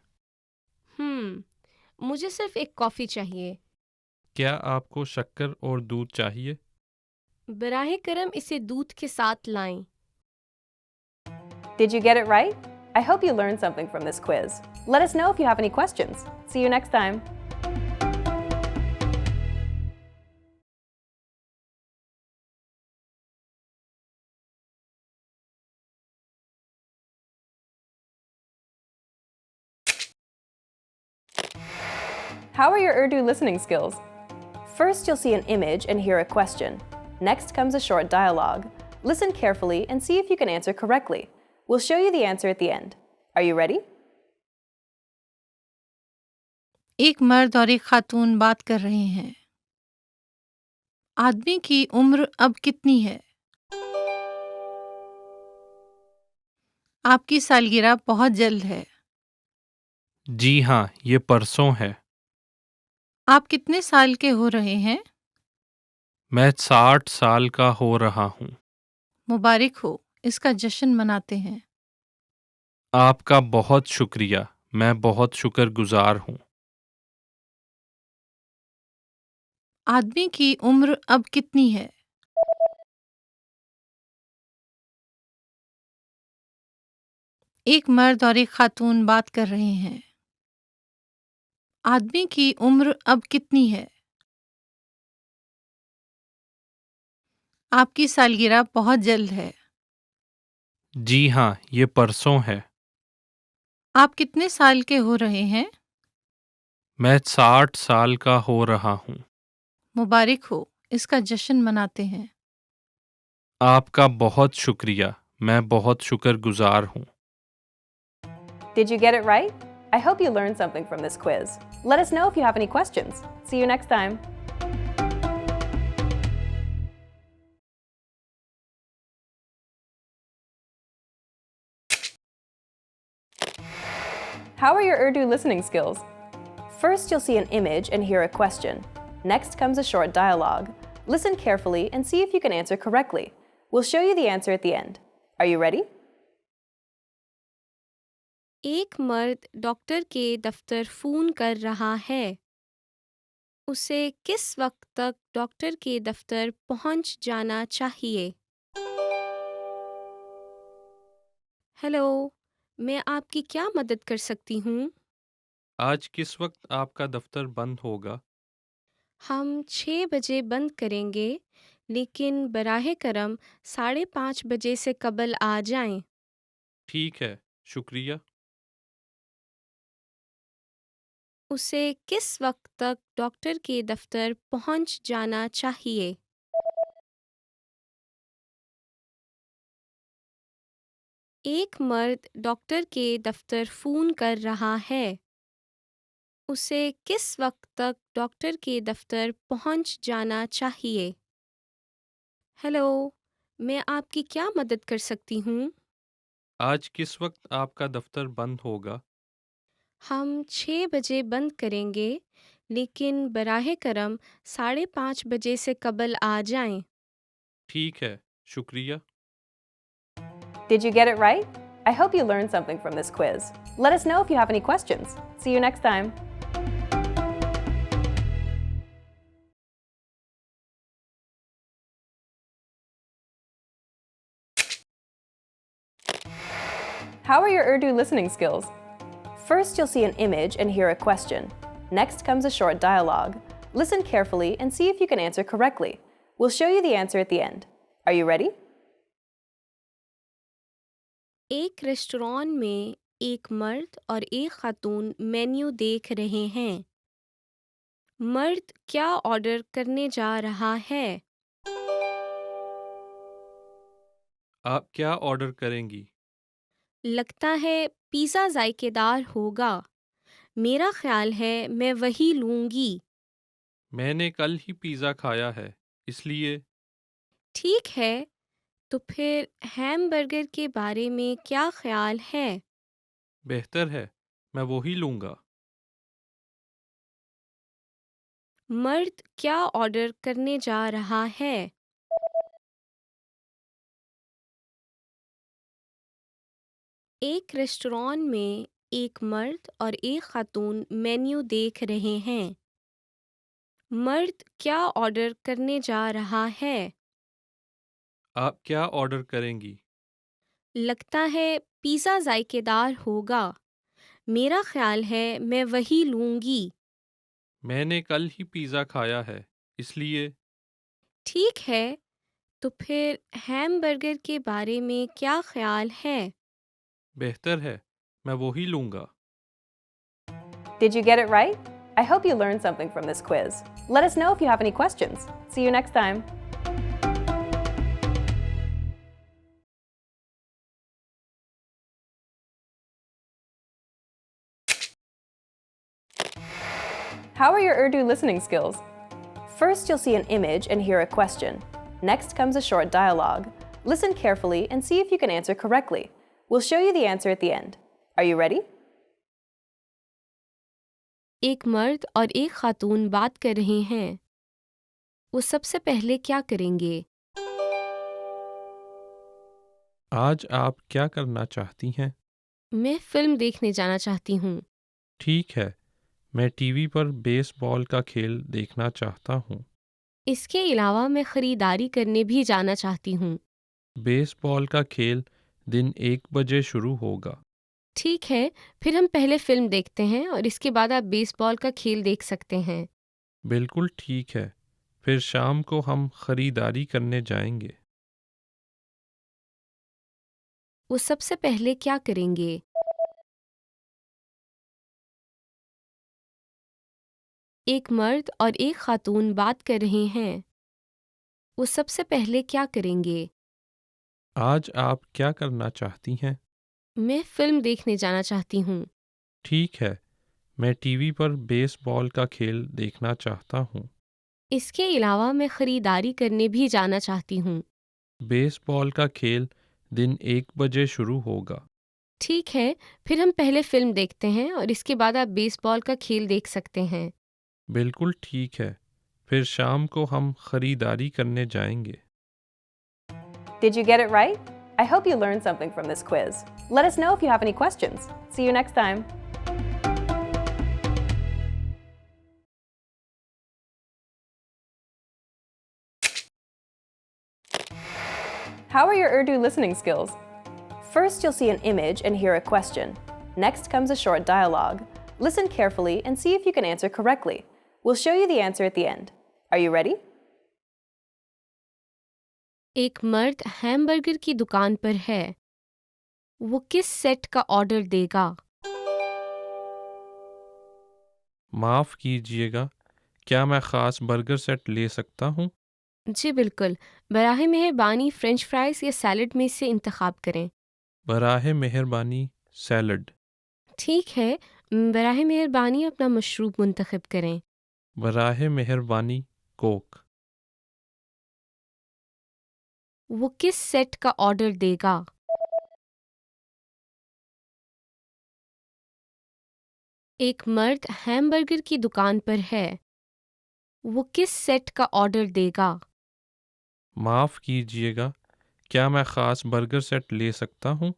मुझे सिर्फ एक कॉफ़ी चाहिए। क्या आपको शक्कर और दूध चाहिए? बराहे करम इसे दूध के साथ लाएं। Did you get it right? I hope you learned something from this quiz. Let us know if you have any questions. See you next time. How are your Urdu listening skills? First, you'll see an image and hear a question. Next comes a short dialogue. Listen carefully and see if you can answer correctly. We'll show you the answer at the end. Are you ready? एक मर्द और एक खातून बात कर रहे हैं। आदमी की उम्र अब कितनी है? आपकी सालगिरह बहुत जल्द है। जी हाँ, ये परसों है। आप कितने साल के हो रहे हैं? मैं 60 साल का हो रहा हूँ। मुबारक हो, इसका जश्न मनाते हैं। आपका बहुत शुक्रिया। मैं बहुत शुक्रगुजार हूँ। आदमी की उम्र अब कितनी है? एक मर्द और एक खातून बात कर रहे हैं। आदमी की उम्र अब कितनी है? आपकी सालगिरह बहुत जल्द है। जी हाँ, ये परसों है। आप कितने साल के हो रहे हैं? मैं 60 साल का हो रहा हूँ। मुबारक हो, इसका जश्न मनाते हैं। आपका बहुत शुक्रिया। मैं बहुत शुक्रगुजार हूँ। Did you get it right? I hope you learned something from this quiz. Let us know if you have any questions. See you next time. How are your Urdu listening skills? First, you'll see an image and hear a question. Next comes a short dialogue. Listen carefully and see if you can answer correctly. We'll show you the answer at the end. Are you ready? एक मर्द doctor के दफ्तर phone कर रहा है। उसे किस वक्त तक डॉक्टर के दफ्तर पहुंच जाना चाहिए? हेलो, मैं आपकी क्या मदद कर सकती हूँ? आज किस वक्त आपका दफ्तर बंद होगा? हम 6 बजे बंद करेंगे, लेकिन बराहे करम 5:30 बजे से कबल आ जाएं। ठीक है, शुक्रिया। उसे किस वक्त तक डॉक्टर के दफ्तर पहुंच जाना चाहिए? एक मर्द डॉक्टर के दफ्तर फ़ोन कर रहा है। उसे किस वक्त तक डॉक्टर के दफ्तर पहुंच जाना चाहिए? हेलो, मैं आपकी क्या मदद कर सकती हूँ? आज किस वक्त आपका दफ्तर बंद होगा? हम 6 बजे बंद करेंगे, लेकिन बराहे करम 5:30 बजे से कबल आ जाएं। ठीक है, शुक्रिया। Did you get it right? I hope you learned something from this quiz. Let us know if you have any questions. See you next time. How are your Urdu listening skills? First, you'll see an image and hear a question. Next comes a short dialogue. Listen carefully and see if you can answer correctly. We'll show you the answer at the end. Are you ready? एक restaurant में एक मर्द और एक खातून menu देख रहे हैं। मर्द क्या ऑर्डर करने जा रहा है? आप क्या ऑर्डर करेंगी? लगता है पिज़्ज़ा जायकेदार होगा। मेरा ख्याल है मैं वही लूँगी। मैंने कल ही पिज़्ज़ा खाया है, इसलिए ठीक है, तो फिर हैमबर्गर के बारे में क्या ख्याल है? बेहतर है, मैं वो ही लूँगा। मर्द क्या ऑर्डर करने जा रहा है? एक रेस्टोरेंट में एक मर्द और एक खातून मेन्यू देख रहे हैं। मर्द क्या ऑर्डर करने जा रहा है? आप क्या ऑर्डर करेंगी? लगता है पिज़्ज़ा जायकेदार होगा। मेरा ख्याल है मैं वही लूँगी। मैंने कल ही पिज़्ज़ा खाया है, इसलिए ठीक है, तो फिर हैमबर्गर के बारे में क्या ख्याल है? बेहतर है, मैं वो ही लूँगा। Did you get it right? I hope you learned something from this quiz. Let us know if you have any questions. See you next time. How are your Urdu listening skills? First, you'll see an image and hear a question. Next comes a short dialogue. Listen carefully and see if you can answer correctly. We'll show you the answer at the end. Are you ready? एक मर्द और एक खातून बात कर रहे हैं। वो सबसे पहले क्या करेंगे? आज आप क्या करना चाहती हैं? मैं फिल्म देखने जाना चाहती हूँ। ठीक है, मैं टीवी पर बेसबॉल का खेल देखना चाहता हूँ। इसके अलावा मैं खरीदारी करने भी जाना चाहती हूँ। बेसबॉल का खेल दिन 1 बजे शुरू होगा। ठीक है, फिर हम पहले फिल्म देखते हैं और इसके बाद आप बेसबॉल का खेल देख सकते हैं। बिल्कुल ठीक है, फिर शाम को हम खरीदारी करने जाएंगे। वो सबसे पहले क्या करेंगे? एक मर्द और एक खातून बात कर रहे हैं। वो सबसे पहले क्या करेंगे? आज आप क्या करना चाहती हैं? मैं फिल्म देखने जाना चाहती हूँ। ठीक है, मैं टीवी पर बेसबॉल का खेल देखना चाहता हूँ। इसके अलावा मैं खरीदारी करने भी जाना चाहती हूँ। बेसबॉल का खेल दिन 1 बजे शुरू होगा। ठीक है, फिर हम पहले फिल्म देखते हैं और इसके बाद आप बेसबॉल का खेल देख सकते हैं। बिल्कुल ठीक है, फिर शाम को हम खरीदारी करने जाएंगे। Did you get it right? I hope you learned something from this quiz. Let us know if you have any questions. See you next time. How are your Urdu listening skills? First, you'll see an image and hear a question. Next comes a short dialogue. Listen carefully and see if you can answer correctly. We'll show you the answer at the end. Are you ready? एक मर्द hamburger की दुकान पर है। वो किस set का order देगा? माफ़ कीजिएगा, क्या मैं ख़ास बर्गर सेट ले सकता हूँ? जी बिल्कुल। बराहे मेहरबानी फ्रेंच फ्राइज या सैलड में से इंतखाब करें। बराहे मेहरबानी सैलड। ठीक है, बराहे मेहरबानी अपना मशरूब मुंतखब करें। बराहे मेहरबानी कोक। वो किस सेट का ऑर्डर देगा? एक मर्द हैमबर्गर की दुकान पर है। वो किस सेट का ऑर्डर देगा? माफ़ कीजिएगा, क्या मैं ख़ास बर्गर सेट ले सकता हूँ?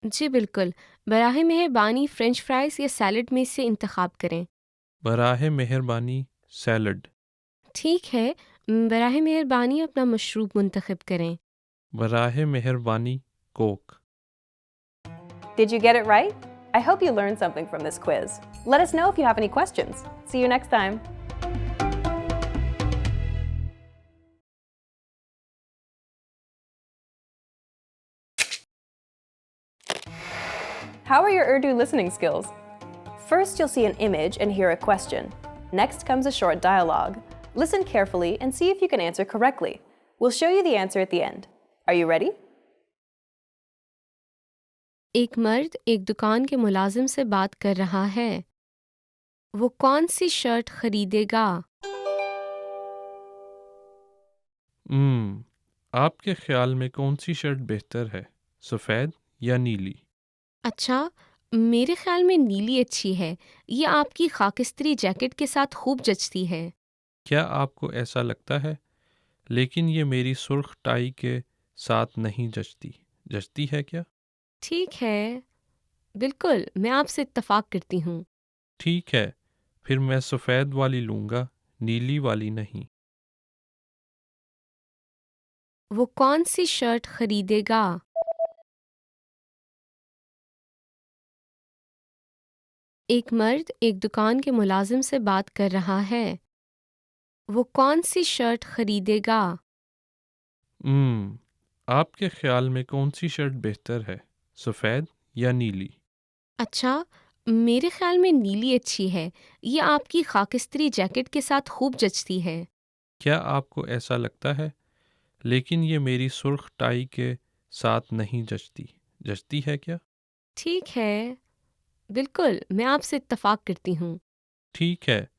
जी बिल्कुल। बराहे मेहरबानी फ्रेंच फ्राइज या सैलड में से इंतखाब करें। बराहे मेहरबानी सैलड। ठीक है, बराहे मेहरबानी अपना मशरूब मुंतखब करें। बराहे मेहरबानी Coke. Did you get it right? I hope you learned something from this quiz. Let us know if you have any questions. See you next time. How are your Urdu listening skills? First, you'll see an image and hear a question. Next comes a short dialogue. Listen carefully and see if you can answer correctly. We'll show you the answer at the end. Are you ready? एक मर्द एक दुकान के मुलाजिम से बात कर रहा है। वो कौन सी शर्ट खरीदेगा? आपके ख्याल में कौन सी शर्ट बेहतर है, सफ़ेद या नीली? अच्छा, मेरे ख्याल में नीली अच्छी है। ये आपकी खाकिस्त्री जैकेट के साथ खूब जचती है। क्या आपको ऐसा लगता है? लेकिन ये मेरी सुर्ख टाई के साथ नहीं जचती। जचती है क्या? ठीक है, बिल्कुल, मैं आपसे इत्तफाक करती हूँ। ठीक है, फिर मैं सफ़ेद वाली लूँगा, नीली वाली नहीं। वो कौन सी शर्ट खरीदेगा? एक मर्द एक दुकान के मुलाजिम से बात कर रहा है। वो कौन सी शर्ट खरीदेगा? आपके ख्याल में कौन सी शर्ट बेहतर है, सफ़ेद या नीली? अच्छा, मेरे ख्याल में नीली अच्छी है। ये आपकी खाकिस्त्री जैकेट के साथ खूब जचती है। क्या आपको ऐसा लगता है? लेकिन ये मेरी सुर्ख टाई के साथ नहीं जचती। जचती है क्या? ठीक है, बिल्कुल, मैं आपसे इत्तफाक करती हूँ। ठीक है,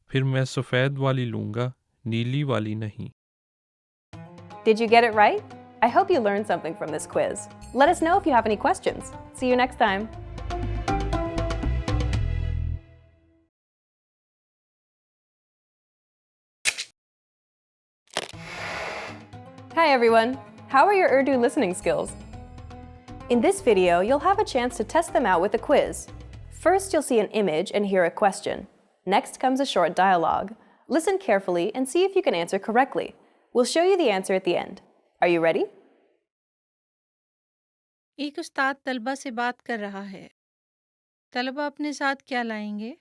फिर मैं सफ़ेद वाली लूँगा, नीली वाली नहीं। Did you get it right? I hope you learned something from this quiz. Let us know if you have any questions. See you next time. Hi everyone! How are your Urdu listening skills? In this video, you'll have a chance to test them out with a quiz. First, you'll see an image and hear a question. Next comes a short dialogue. Listen carefully and see if you can answer correctly. We'll show you the answer at the end. Are you ready? एक उस्ताद तलबा से बात कर रहा है। तलबा अपने साथ क्या लाएंगे?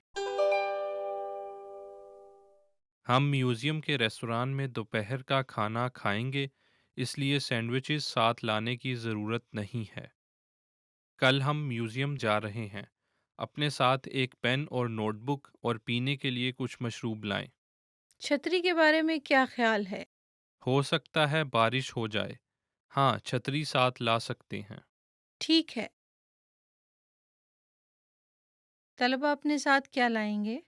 हम म्यूज़ियम के रेस्टोरेंट में दोपहर का खाना खाएंगे, इसलिए सैंडविचेस साथ लाने की ज़रूरत नहीं है। कल हम म्यूज़ियम जा रहे हैं। अपने साथ एक पेन और नोटबुक और पीने के लिए कुछ मशरूब लाएं। छतरी के बारे में क्या ख्याल है? हो सकता है बारिश हो जाए। हाँ, छतरी साथ ला सकते हैं। ठीक है। तलबा अपने साथ क्या लाएंगे?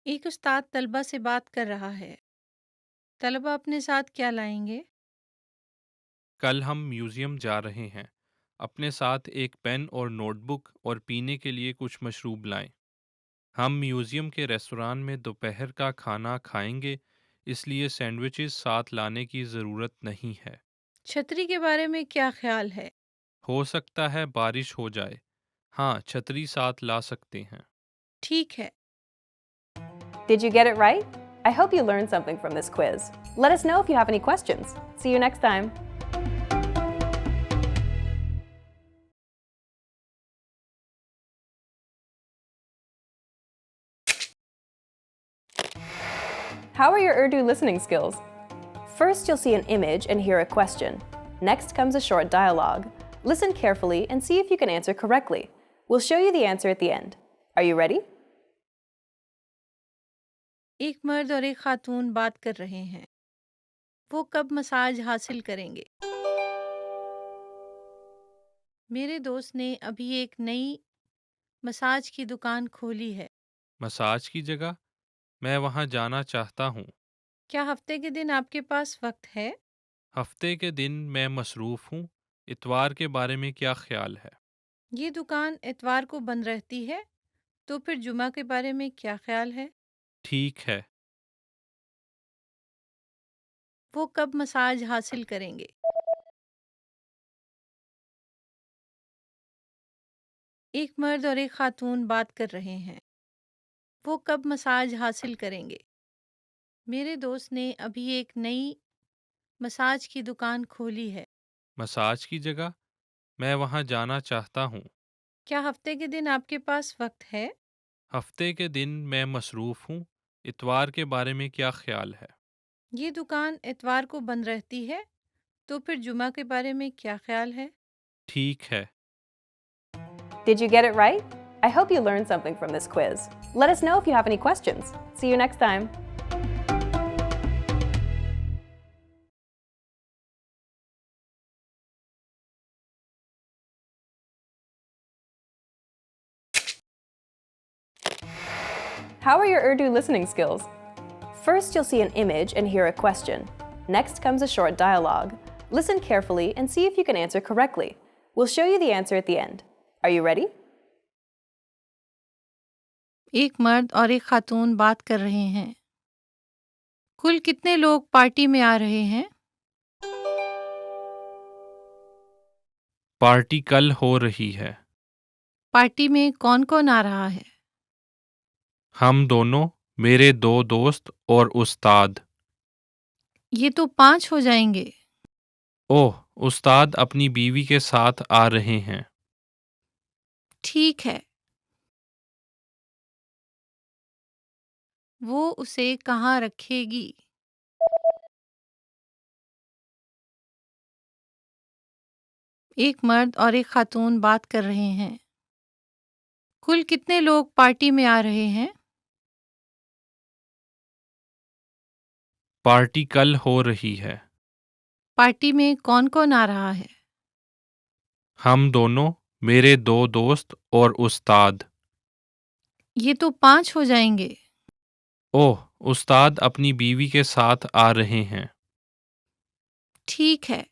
एक उस्ताद तलबा से बात कर रहा है। तलबा अपने साथ क्या लाएंगे? कल हम म्यूज़ियम जा रहे हैं। अपने साथ एक पेन और नोटबुक और पीने के लिए कुछ मशरूब लाएं। हम म्यूज़ियम के रेस्टोरेंट में दोपहर का खाना खाएंगे, इसलिए सैंडविचेस साथ लाने की ज़रूरत नहीं है। छतरी के बारे में क्या ख्याल है? हो सकता है बारिश हो जाए। हाँ, छतरी साथ ला सकते हैं। ठीक है। Did you get it right? I hope you learned something from this quiz. Let us know if you have any questions. See you next time. How are your Urdu listening skills? First, you'll see an image and hear a question. Next comes a short dialogue. Listen carefully and see if you can answer correctly. We'll show you the answer at the end. Are you ready? एक मर्द और एक खातून बात कर रहे हैं। वो कब मसाज हासिल करेंगे? मेरे दोस्त ने अभी एक नई मसाज की दुकान खोली है। मसाज की जगह मैं वहाँ जाना चाहता हूँ। क्या हफ्ते के दिन आपके पास वक्त है? हफ्ते के दिन मैं मसरूफ़ हूँ। इतवार के बारे में क्या ख्याल है? ये दुकान इतवार को बंद रहती है, तो फिर जुमा के बारे में क्या ख्याल है? ठीक है। वो कब मसाज हासिल करेंगे? एक मर्द और एक खातून बात कर रहे हैं। वो कब मसाज हासिल करेंगे? मेरे दोस्त ने अभी एक नई मसाज की दुकान खोली है। मसाज की जगह मैं वहाँ जाना चाहता हूँ। क्या हफ्ते के दिन आपके पास वक्त है? हफ्ते के दिन मैं मसरूफ़ हूँ। इतवार के बारे में क्या ख्याल है? ये दुकान इतवार को बंद रहती है, तो फिर जुमा के बारे में क्या ख्याल है? ठीक है। Did you get it right? I hope you learned something from this quiz. Let us know if you have any questions. See you next time. How are your Urdu listening skills? First, you'll see an image and hear a question. Next comes a short dialogue. Listen carefully and see if you can answer correctly. We'll show you the answer at the end. Are you ready? एक मर्द और एक खातून बात कर रहे हैं। कुल कितने लोग पार्टी में आ रहे हैं? पार्टी कल हो रही है। पार्टी में कौन-कौन आ रहा है? हम दोनों, मेरे 2 दोस्त और उस्ताद। ये तो 5 हो जाएंगे। ओह, उस्ताद अपनी बीवी के साथ आ रहे हैं। ठीक है। वो उसे कहाँ रखेगी? एक मर्द और एक खातून बात कर रहे हैं। कुल कितने लोग पार्टी में आ रहे हैं? पार्टी कल हो रही है। पार्टी में कौन-कौन आ रहा है? हम दोनों, मेरे 2 दोस्त और उस्ताद। ये तो 5 हो जाएंगे। ओह, उस्ताद अपनी बीवी के साथ आ रहे हैं। ठीक है।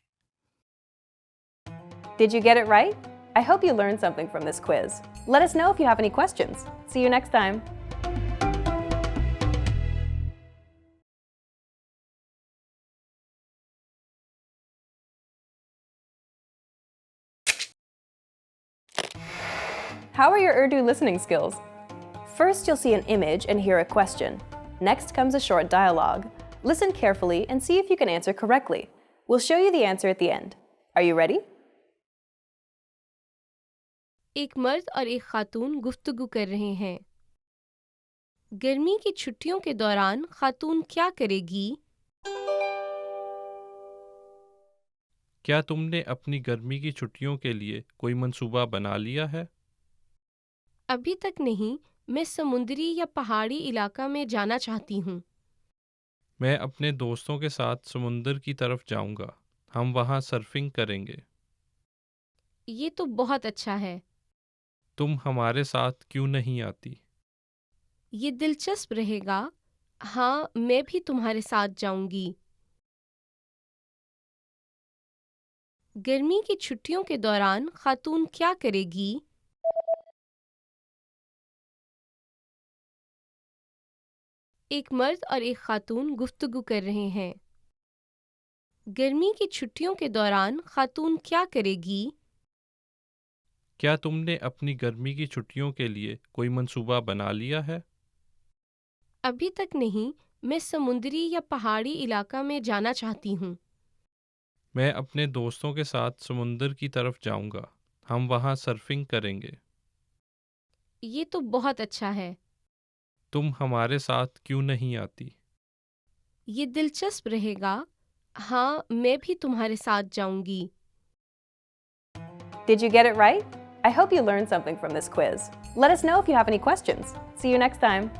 Did you get it right? I hope you learned something from this quiz. Let us know if you have any questions. See you next time. How are your Urdu listening skills? First, you'll see an image and hear a question. Next comes a short dialogue. Listen carefully and see if you can answer correctly. We'll show you the answer at the end. Are you ready? एक मर्द और एक खातून गुफ्तगू कर रहे हैं। गर्मी की छुट्टियों के दौरान खातून क्या करेगी? क्या तुमने अपनी गर्मी की छुट्टियों के लिए कोई मंसूबा बना लिया है? अभी तक नहीं, मैं समुद्री या पहाड़ी इलाका में जाना चाहती हूँ। मैं अपने दोस्तों के साथ समुंदर की तरफ जाऊंगा। हम वहाँ सर्फिंग करेंगे। ये तो बहुत अच्छा है। तुम हमारे साथ क्यों नहीं आती? ये दिलचस्प रहेगा। हाँ, मैं भी तुम्हारे साथ जाऊंगी। गर्मी की छुट्टियों के दौरान खातून क्या करेगी? एक मर्द और एक खातून गुफ्तगू कर रहे हैं। गर्मी की छुट्टियों के दौरान खातून क्या करेगी? क्या तुमने अपनी गर्मी की छुट्टियों के लिए कोई मंसूबा बना लिया है? अभी तक नहीं, मैं समुद्री या पहाड़ी इलाका में जाना चाहती हूँ। मैं अपने दोस्तों के साथ समुंदर की तरफ जाऊंगा। हम वहाँ सर्फिंग करेंगे। ये तो बहुत अच्छा है। तुम हमारे साथ क्यों नहीं आती? ये दिलचस्प रहेगा। हाँ, मैं भी तुम्हारे साथ जाऊंगी। Did you get it right? I hope you learned something from this quiz. Let us know if you have any questions. See you next time.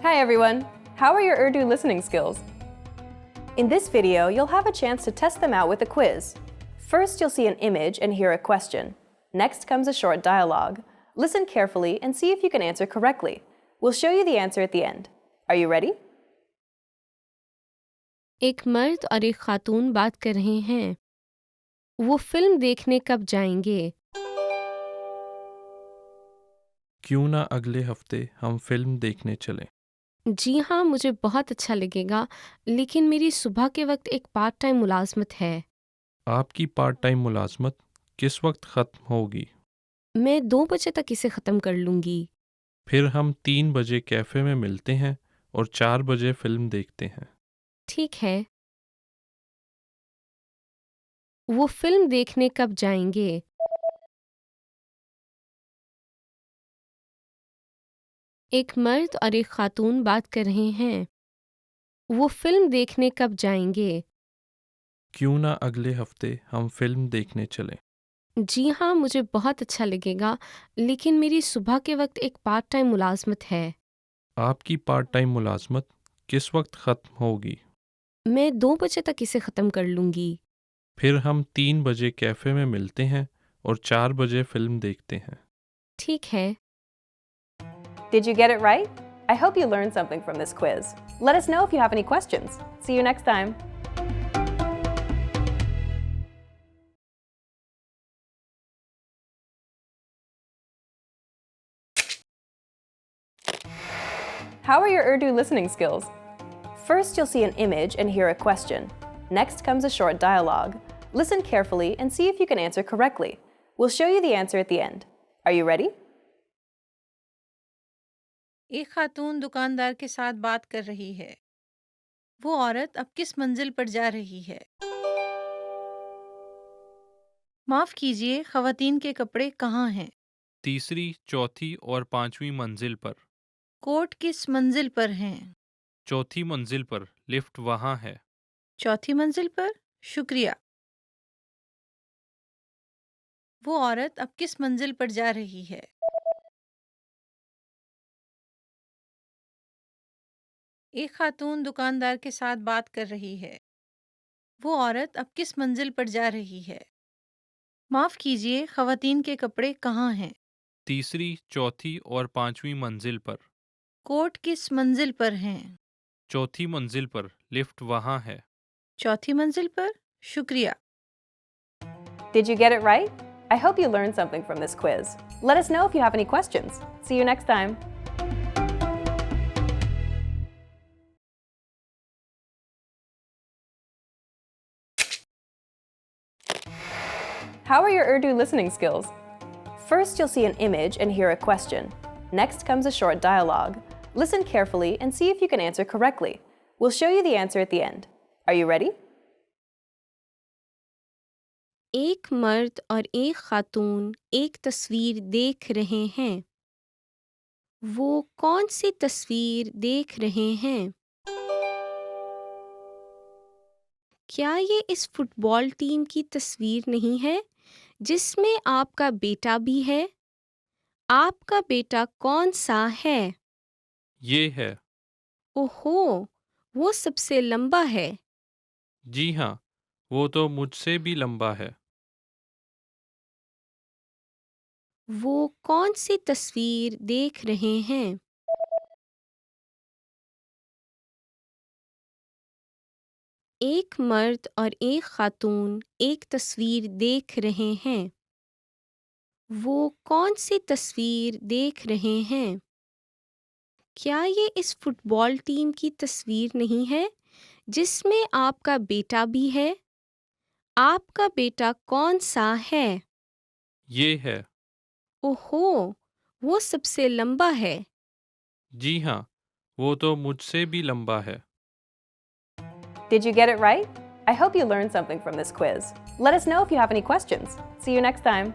Hi everyone! How are your Urdu listening skills? In this video, you'll have a chance to test them out with a quiz. First, you'll see an image and hear a question. Next comes a short dialogue. Listen carefully and see if you can answer correctly. We'll show you the answer at the end. Are you ready? एक मर्द और एक खातून बात कर रहे हैं। वो film देखने कब जाएंगे? क्यों ना अगले हफ्ते हम फिल्म देखने चलें? जी हाँ, मुझे बहुत अच्छा लगेगा, लेकिन मेरी सुबह के वक्त एक पार्ट टाइम मुलाजमत है। आपकी पार्ट टाइम मुलाजमत किस वक्त ख़त्म होगी? मैं 2 बजे तक इसे ख़त्म कर लूँगी। फिर हम 3 बजे कैफ़े में मिलते हैं और 4 बजे फिल्म देखते हैं। ठीक है। वो फिल्म देखने कब जाएंगे? एक मर्द और एक खातून बात कर रहे हैं। वो फिल्म देखने कब जाएंगे? क्यों ना अगले हफ्ते हम फिल्म देखने चलें? जी हाँ, मुझे बहुत अच्छा लगेगा, लेकिन मेरी सुबह के वक्त एक पार्ट टाइम मुलाजमत है। आपकी पार्ट टाइम मुलाजमत किस वक्त ख़त्म होगी? मैं 2 बजे तक इसे ख़त्म कर लूँगी। फिर हम 3 बजे कैफ़े में मिलते हैं और 4 बजे फ़िल्म देखते हैं। ठीक है। Did you get it right? I hope you learned something from this quiz. Let us know if you have any questions. See you next time. How are your Urdu listening skills? First, you'll see an image and hear a question. Next comes a short dialogue. Listen carefully and see if you can answer correctly. We'll show you the answer at the end. Are you ready? एक खातून दुकानदार के साथ बात कर रही है। वो औरत अब किस मंजिल पर जा रही है? माफ कीजिए, खवातीन के कपड़े कहाँ हैं? तीसरी, चौथी और पांचवी मंजिल पर। कोट किस मंजिल पर हैं? चौथी मंजिल पर, लिफ्ट वहाँ है। चौथी मंजिल पर? शुक्रिया। वो औरत अब किस मंजिल पर जा रही है? एक खातून दुकानदार के साथ बात कर रही है। वो औरत अब किस मंजिल पर जा रही है? माफ कीजिए, खवातीन के कपड़े कहाँ हैं? तीसरी, चौथी और पांचवी मंजिल पर। कोट किस मंजिल पर हैं? चौथी मंजिल पर, लिफ्ट वहाँ है। चौथी मंजिल पर? शुक्रिया। Did you get it right? I hope you learned something from this quiz. Let us know if you have any questions. See you next time. How are your Urdu listening skills? First, you'll see an image and hear a question. Next comes a short dialogue. Listen carefully and see if you can answer correctly. We'll show you the answer at the end. Are you ready? एक मर्द और एक खातून एक तस्वीर देख रहे हैं। वो कौन सी तस्वीर देख रहे हैं? क्या ये इस फुटबॉल टीम की तस्वीर नहीं है जिसमें आपका बेटा भी है? आपका बेटा कौन सा है? ये है। ओहो, वो सबसे लंबा है। जी हाँ, वो तो मुझसे भी लंबा है। वो कौन सी तस्वीर देख रहे हैं? एक मर्द और एक खातून एक तस्वीर देख रहे हैं। वो कौन सी तस्वीर देख रहे हैं? क्या ये इस फुटबॉल टीम की तस्वीर नहीं है जिसमें आपका बेटा भी है? आपका बेटा कौन सा है? ये है। ओहो, वो सबसे लंबा है। जी हाँ, वो तो मुझसे भी लंबा है। Did you get it right? I hope you learned something from this quiz. Let us know if you have any questions. See you next time.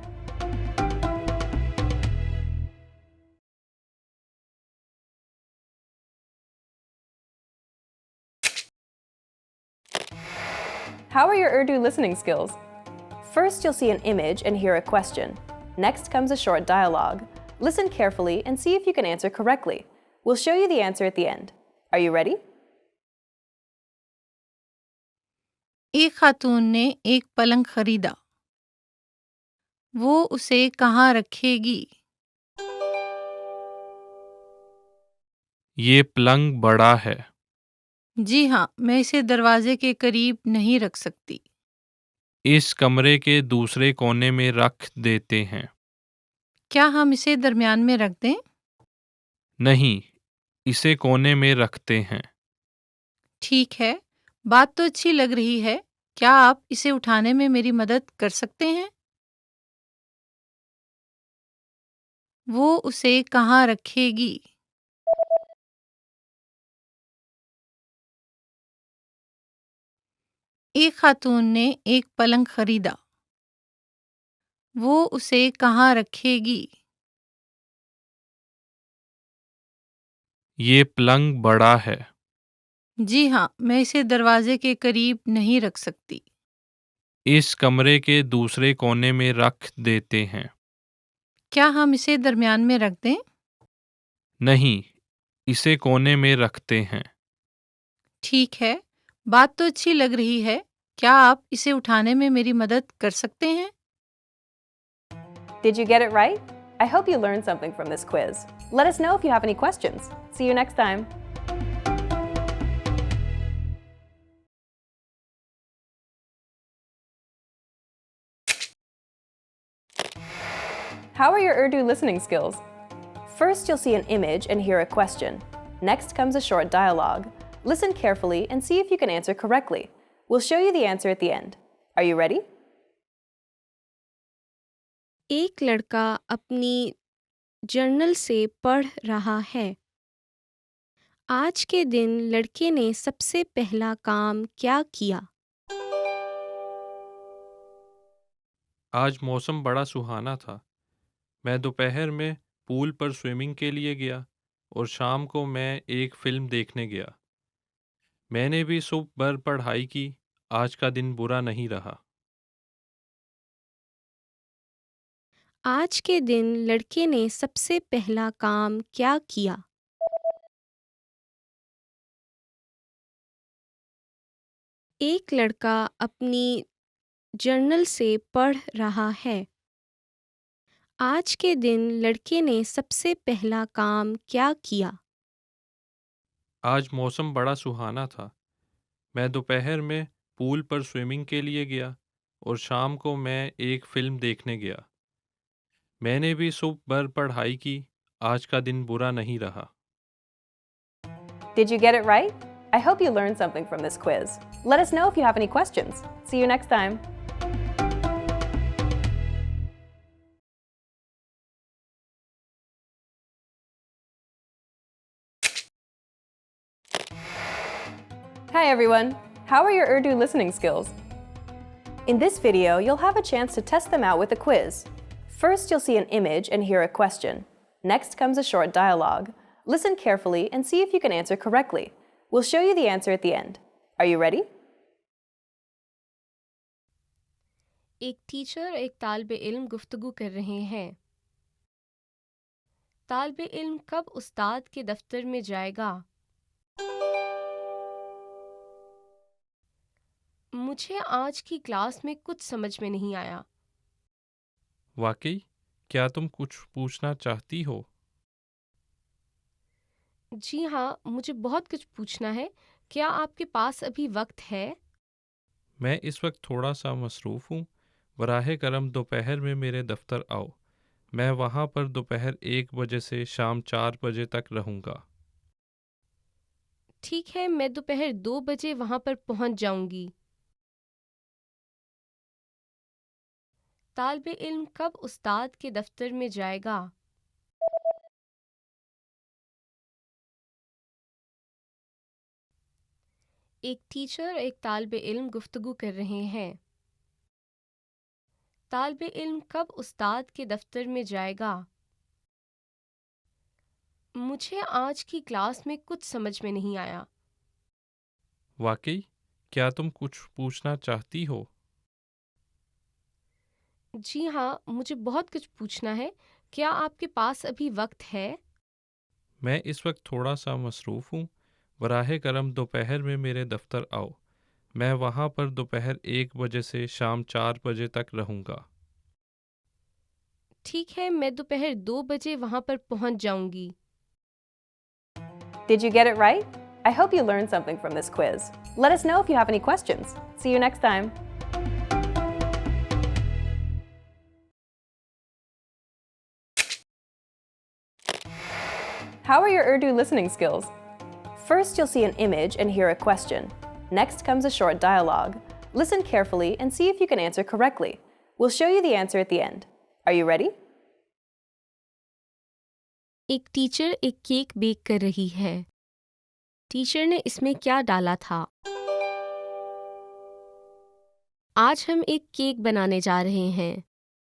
How are your Urdu listening skills? First, you'll see an image and hear a question. Next comes a short dialogue. Listen carefully and see if you can answer correctly. We'll show you the answer at the end. Are you ready? एक खातून ने एक पलंग खरीदा। वो उसे कहाँ रखेगी? ये पलंग बड़ा है। जी हाँ, मैं इसे दरवाजे के करीब नहीं रख सकती। इस कमरे के दूसरे कोने में रख देते हैं। क्या हम इसे दरमियान में रख दें? नहीं, इसे कोने में रखते हैं। ठीक है, बात तो अच्छी लग रही है। क्या आप इसे उठाने में मेरी मदद कर सकते हैं? वो उसे कहाँ रखेगी? एक खातून ने एक पलंग खरीदा। वो उसे कहाँ रखेगी? ये पलंग बड़ा है। जी हाँ, मैं इसे दरवाजे के करीब नहीं रख सकती। इस कमरे के दूसरे कोने में रख देते हैं। क्या हम इसे दरमियान में रख दें? नहीं, इसे कोने में रखते हैं। ठीक है, बात तो अच्छी लग रही है। क्या आप इसे उठाने में मेरी मदद कर सकते हैं? Did you get it right? I hope you learned something from this quiz. Let us know if you have any questions. See you next time. How are your Urdu listening skills? First, you'll see an image and hear a question. Next comes a short dialogue. Listen carefully and see if you can answer correctly. We'll show you the answer at the end. Are you ready? एक लड़का अपनी journal से पढ़ रहा है। आज के दिन लड़के ने सबसे पहला काम क्या किया? आज मौसम बड़ा सुहाना था। मैं दोपहर में पूल पर स्विमिंग के लिए गया और शाम को मैं एक फिल्म देखने गया। मैंने भी सुबह भर पढ़ाई की। आज का दिन बुरा नहीं रहा। आज के दिन लड़के ने सबसे पहला काम क्या किया? एक लड़का अपनी जर्नल से पढ़ रहा है। आज के दिन लड़के ने सबसे पहला काम क्या किया? आज मौसम बड़ा सुहाना था। मैं दोपहर में पूल पर स्विमिंग के लिए गया और शाम को मैं एक फिल्म देखने गया। मैंने भी सुबह भर पढ़ाई की। आज का दिन बुरा नहीं रहा। Did you get it right? I hope you learned something from this quiz. Let us know if you have any questions. See you next time. Hi everyone! How are your Urdu listening skills? In this video, you'll have a chance to test them out with a quiz. First, you'll see an image and hear a question. Next comes a short dialogue. Listen carefully and see if you can answer correctly. We'll show you the answer at the end. Are you ready? एक teacher एक तालिबे इल्म गुफ्तगू कर रहे हैं। तालिबे इल्म कब उस्ताद के दफ्तर में जाएगा? मुझे आज की क्लास में कुछ समझ में नहीं आया। वाकई? क्या तुम कुछ पूछना चाहती हो? जी हाँ, मुझे बहुत कुछ पूछना है। क्या आपके पास अभी वक्त है? मैं इस वक्त थोड़ा सा मसरूफ़ हूँ। बराहे करम दोपहर में मेरे दफ्तर आओ। मैं वहाँ पर दोपहर 1 बजे से शाम 4 बजे तक रहूँगा। ठीक है, मैं दोपहर 2 बजे वहाँ पर पहुँच जाऊँगी। तालिबे इल्म कब उस्ताद के दफ्तर में जाएगा? एक टीचर एक तालिबे इल्म गुफ्तगू कर रहे हैं। तालिबे इल्म कब उस्ताद के दफ्तर में जाएगा? मुझे आज की क्लास में कुछ समझ में नहीं आया। वाकई? क्या तुम कुछ पूछना चाहती हो? जी हाँ, मुझे बहुत कुछ पूछना है। क्या आपके पास अभी वक्त है? मैं इस वक्त थोड़ा सा मसरूफ़ हूँ। बराहे करम दोपहर में मेरे दफ्तर आओ। मैं वहाँ पर दोपहर 1 बजे से शाम 4 बजे तक रहूँगा। ठीक है, मैं दोपहर 2 बजे वहाँ पर पहुँच जाऊँगी। Did you get it right? I hope you learned something from this quiz. Let us know if you have any questions. See you next time. How are your Urdu listening skills? First, you'll see an image and hear a question. Next comes a short dialogue. Listen carefully and see if you can answer correctly. We'll show you the answer at the end. Are you ready? एक teacher एक cake bake कर रही है। Teacher ने इसमें क्या डाला था? आज हम एक केक बनाने जा रहे हैं।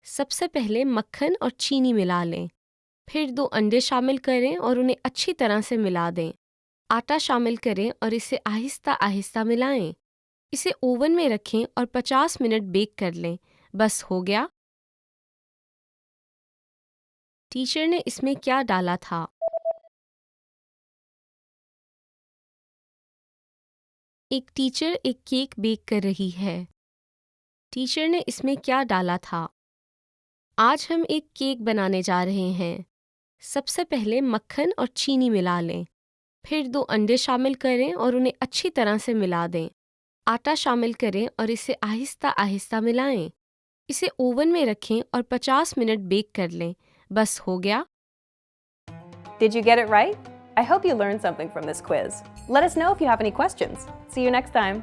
सबसे पहले मक्खन और चीनी मिला लें। फिर 2 अंडे शामिल करें और उन्हें अच्छी तरह से मिला दें। आटा शामिल करें और इसे आहिस्ता आहिस्ता मिलाएं। इसे ओवन में रखें और 50 मिनट बेक कर लें। बस हो गया। टीचर ने इसमें क्या डाला था? एक टीचर एक केक बेक कर रही है। टीचर ने इसमें क्या डाला था? आज हम एक केक बनाने जा रहे हैं। सबसे पहले मक्खन और चीनी मिला लें। फिर 2 अंडे शामिल करें और उन्हें अच्छी तरह से मिला दें। आटा शामिल करें और इसे आहिस्ता आहिस्ता मिलाएं। इसे ओवन में रखें और 50 मिनट बेक कर लें। बस हो गया। Did you get it right? I hope you learned something from this quiz. Let us know if you have any questions. See you next time.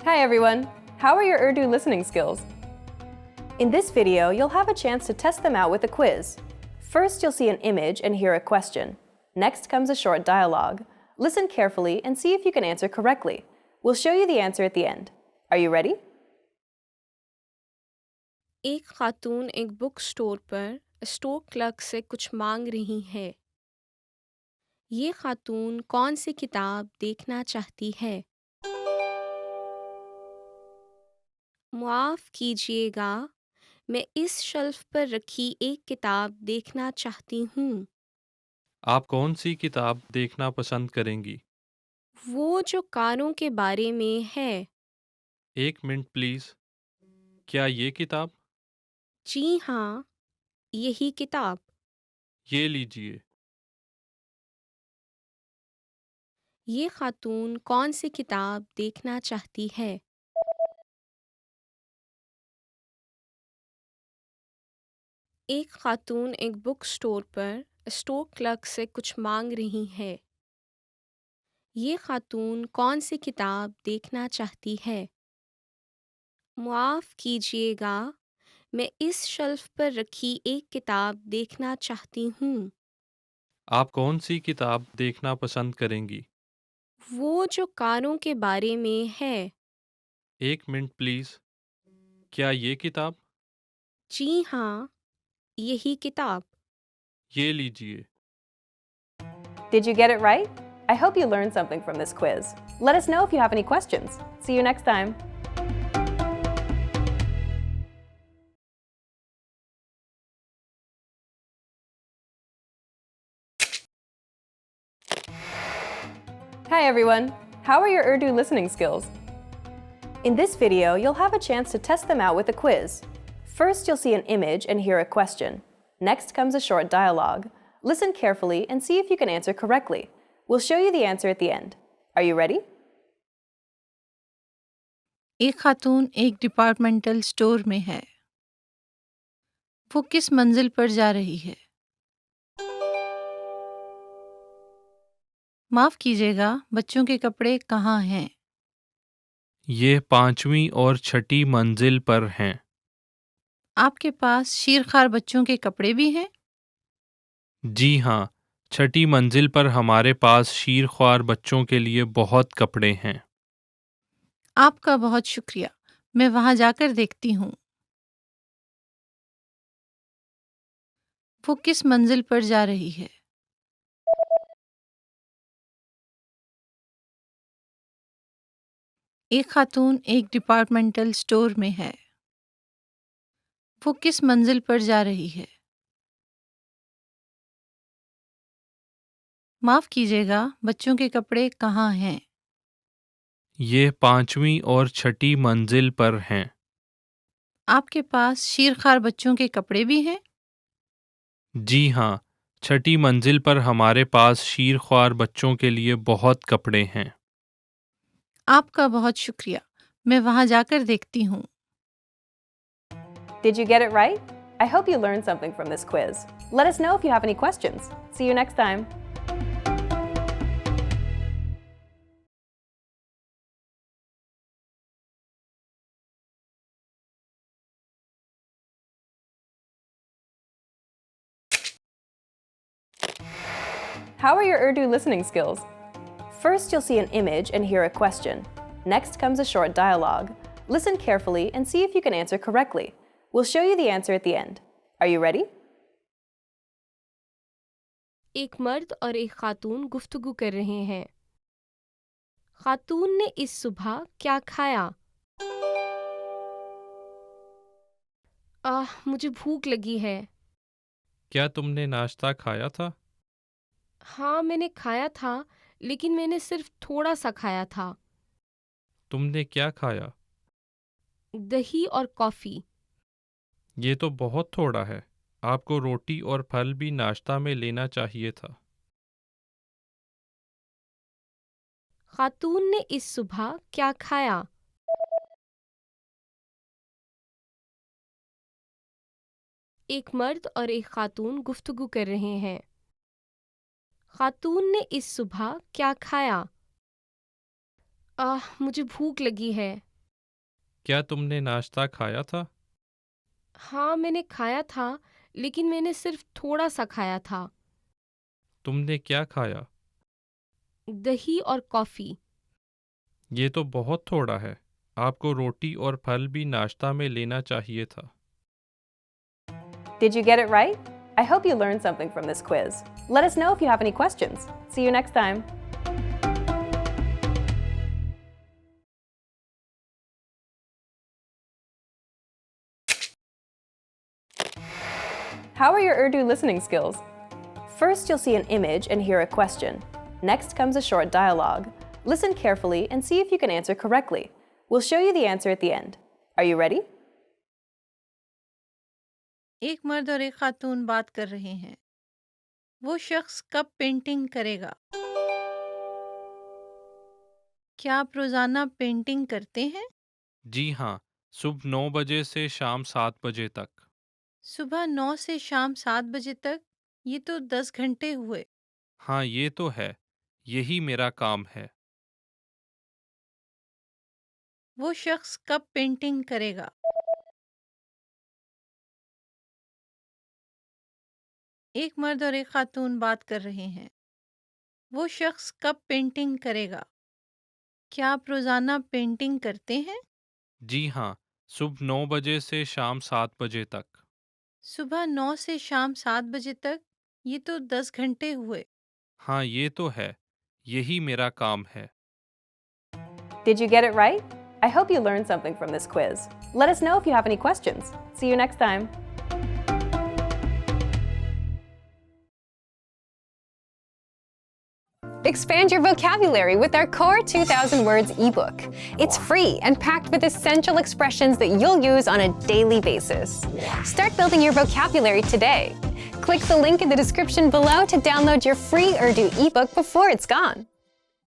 Hi everyone! How are your Urdu listening skills? In this video, you'll have a chance to test them out with a quiz. First, you'll see an image and hear a question. Next comes a short dialogue. Listen carefully and see if you can answer correctly. We'll show you the answer at the end. Are you ready? एक खातून एक book store पर store clerk से कुछ मांग रही है। ये खातून कौन सी किताब देखना चाहती है? माफ़ कीजिएगा, मैं इस शेल्फ पर रखी एक किताब देखना चाहती हूँ। आप कौन सी किताब देखना पसंद करेंगी? वो जो कारों के बारे में है। एक मिनट प्लीज़। क्या ये किताब? जी हाँ, यही किताब। ये लीजिए। ये खातून कौन सी किताब देखना चाहती है? एक खातून एक बुक स्टोर पर स्टोर क्लर्क से कुछ मांग रही है। ये खातून कौन सी किताब देखना चाहती है? माफ़ कीजिएगा, मैं इस शेल्फ पर रखी एक किताब देखना चाहती हूँ। आप कौन सी किताब देखना पसंद करेंगी? वो जो कारों के बारे में है। एक मिनट प्लीज़। क्या ये किताब? जी हाँ, यही किताब। ये लीजिए। Did you get it right? I hope you learned something from this quiz. Let us know if you have any questions. See you next time. Hi everyone! How are your Urdu listening skills? In this video, you'll have a chance to test them out with a quiz. First, you'll see an image and hear a question. Next comes a short dialogue. Listen carefully and see if you can answer correctly. We'll show you the answer at the end. Are you ready? एक खातून एक departmental store में है। वो किस मंजिल पर जा रही है? माफ़ कीजिएगा, बच्चों के कपड़े कहाँ हैं? ये 5वीं और 6ठी मंजिल पर हैं। आपके पास शीरखार बच्चों के कपड़े भी हैं? जी हाँ, 6ठी मंजिल पर हमारे पास शीरख्वार बच्चों के लिए बहुत कपड़े हैं। आपका बहुत शुक्रिया, मैं वहाँ जाकर देखती हूँ। वो किस मंजिल पर जा रही है? एक खातून एक डिपार्टमेंटल स्टोर में है। वो किस मंजिल पर जा रही है? माफ़ कीजिएगा, बच्चों के कपड़े कहाँ हैं? ये 5वीं और 6ठी मंजिल पर हैं। आपके पास शीरखार बच्चों के कपड़े भी हैं? जी हाँ, 6ठी मंजिल पर हमारे पास शीरख्वार बच्चों के लिए बहुत कपड़े हैं। आपका बहुत शुक्रिया, मैं वहाँ जाकर देखती हूँ। Did you get it right? I hope you learned something from this quiz. Let us know if you have any questions. See you next time. How are your Urdu listening skills? First, you'll see an image and hear a question. Next comes a short dialogue. Listen carefully and see if you can answer correctly. We'll show you the answer at the end. Are you ready? एक मर्द और एक खातून गुफ्तगू कर रहे हैं। खातून ने इस सुबह क्या खाया? मुझे भूख लगी है। क्या तुमने नाश्ता खाया था? हाँ, मैंने खाया था, लेकिन मैंने सिर्फ थोड़ा सा खाया था। तुमने क्या खाया? दही और कॉफ़ी। ये तो बहुत थोड़ा है। आपको रोटी और फल भी नाश्ता में लेना चाहिए था। खातून ने इस सुबह क्या खाया? एक मर्द और एक खातून गुफ्तगू कर रहे हैं। खातून ने इस सुबह क्या खाया? मुझे भूख लगी है। क्या तुमने नाश्ता खाया था? हाँ, मैंने खाया था, लेकिन मैंने सिर्फ थोड़ा सा खाया था। तुमने क्या खाया? दही और कॉफ़ी। ये तो बहुत थोड़ा है। आपको रोटी और फल भी नाश्ता में लेना चाहिए था। Did you get it right? I hope you learned something from this quiz. Let us know if you have any questions. See you next time. How are your Urdu listening skills? First, you'll see an image and hear a question. Next comes a short dialogue. Listen carefully and see if you can answer correctly. We'll show you the answer at the end. Are you ready? एक मर्द और एक खातून बात कर रहे हैं। वो शख्स कब पेंटिंग करेगा? क्या आप रोजाना पेंटिंग करते हैं? जी हाँ, सुबह 9 बजे से शाम 7 बजे तक। सुबह 9 से शाम 7 बजे तक? ये तो 10 घंटे हुए। हाँ, ये तो है। यही मेरा काम है। वो शख्स कब पेंटिंग करेगा? एक मर्द और एक खातून बात कर रहे हैं। वो शख्स कब पेंटिंग करेगा? क्या आप रोजाना पेंटिंग करते हैं? जी हाँ, सुबह 9 बजे से शाम 7 बजे तक। सुबह 9 से शाम 7 बजे तक? ये तो 10 घंटे हुए। हाँ, ये तो है। यही मेरा काम है। Did you get it right? I hope you learned something from this quiz. Let us know if you have any questions. See you next time. Expand your vocabulary with our Core 2000 Words ebook. It's free and packed with essential expressions that you'll use on a daily basis. Start building your vocabulary today. Click the link in the description below to download your free Urdu ebook before it's gone.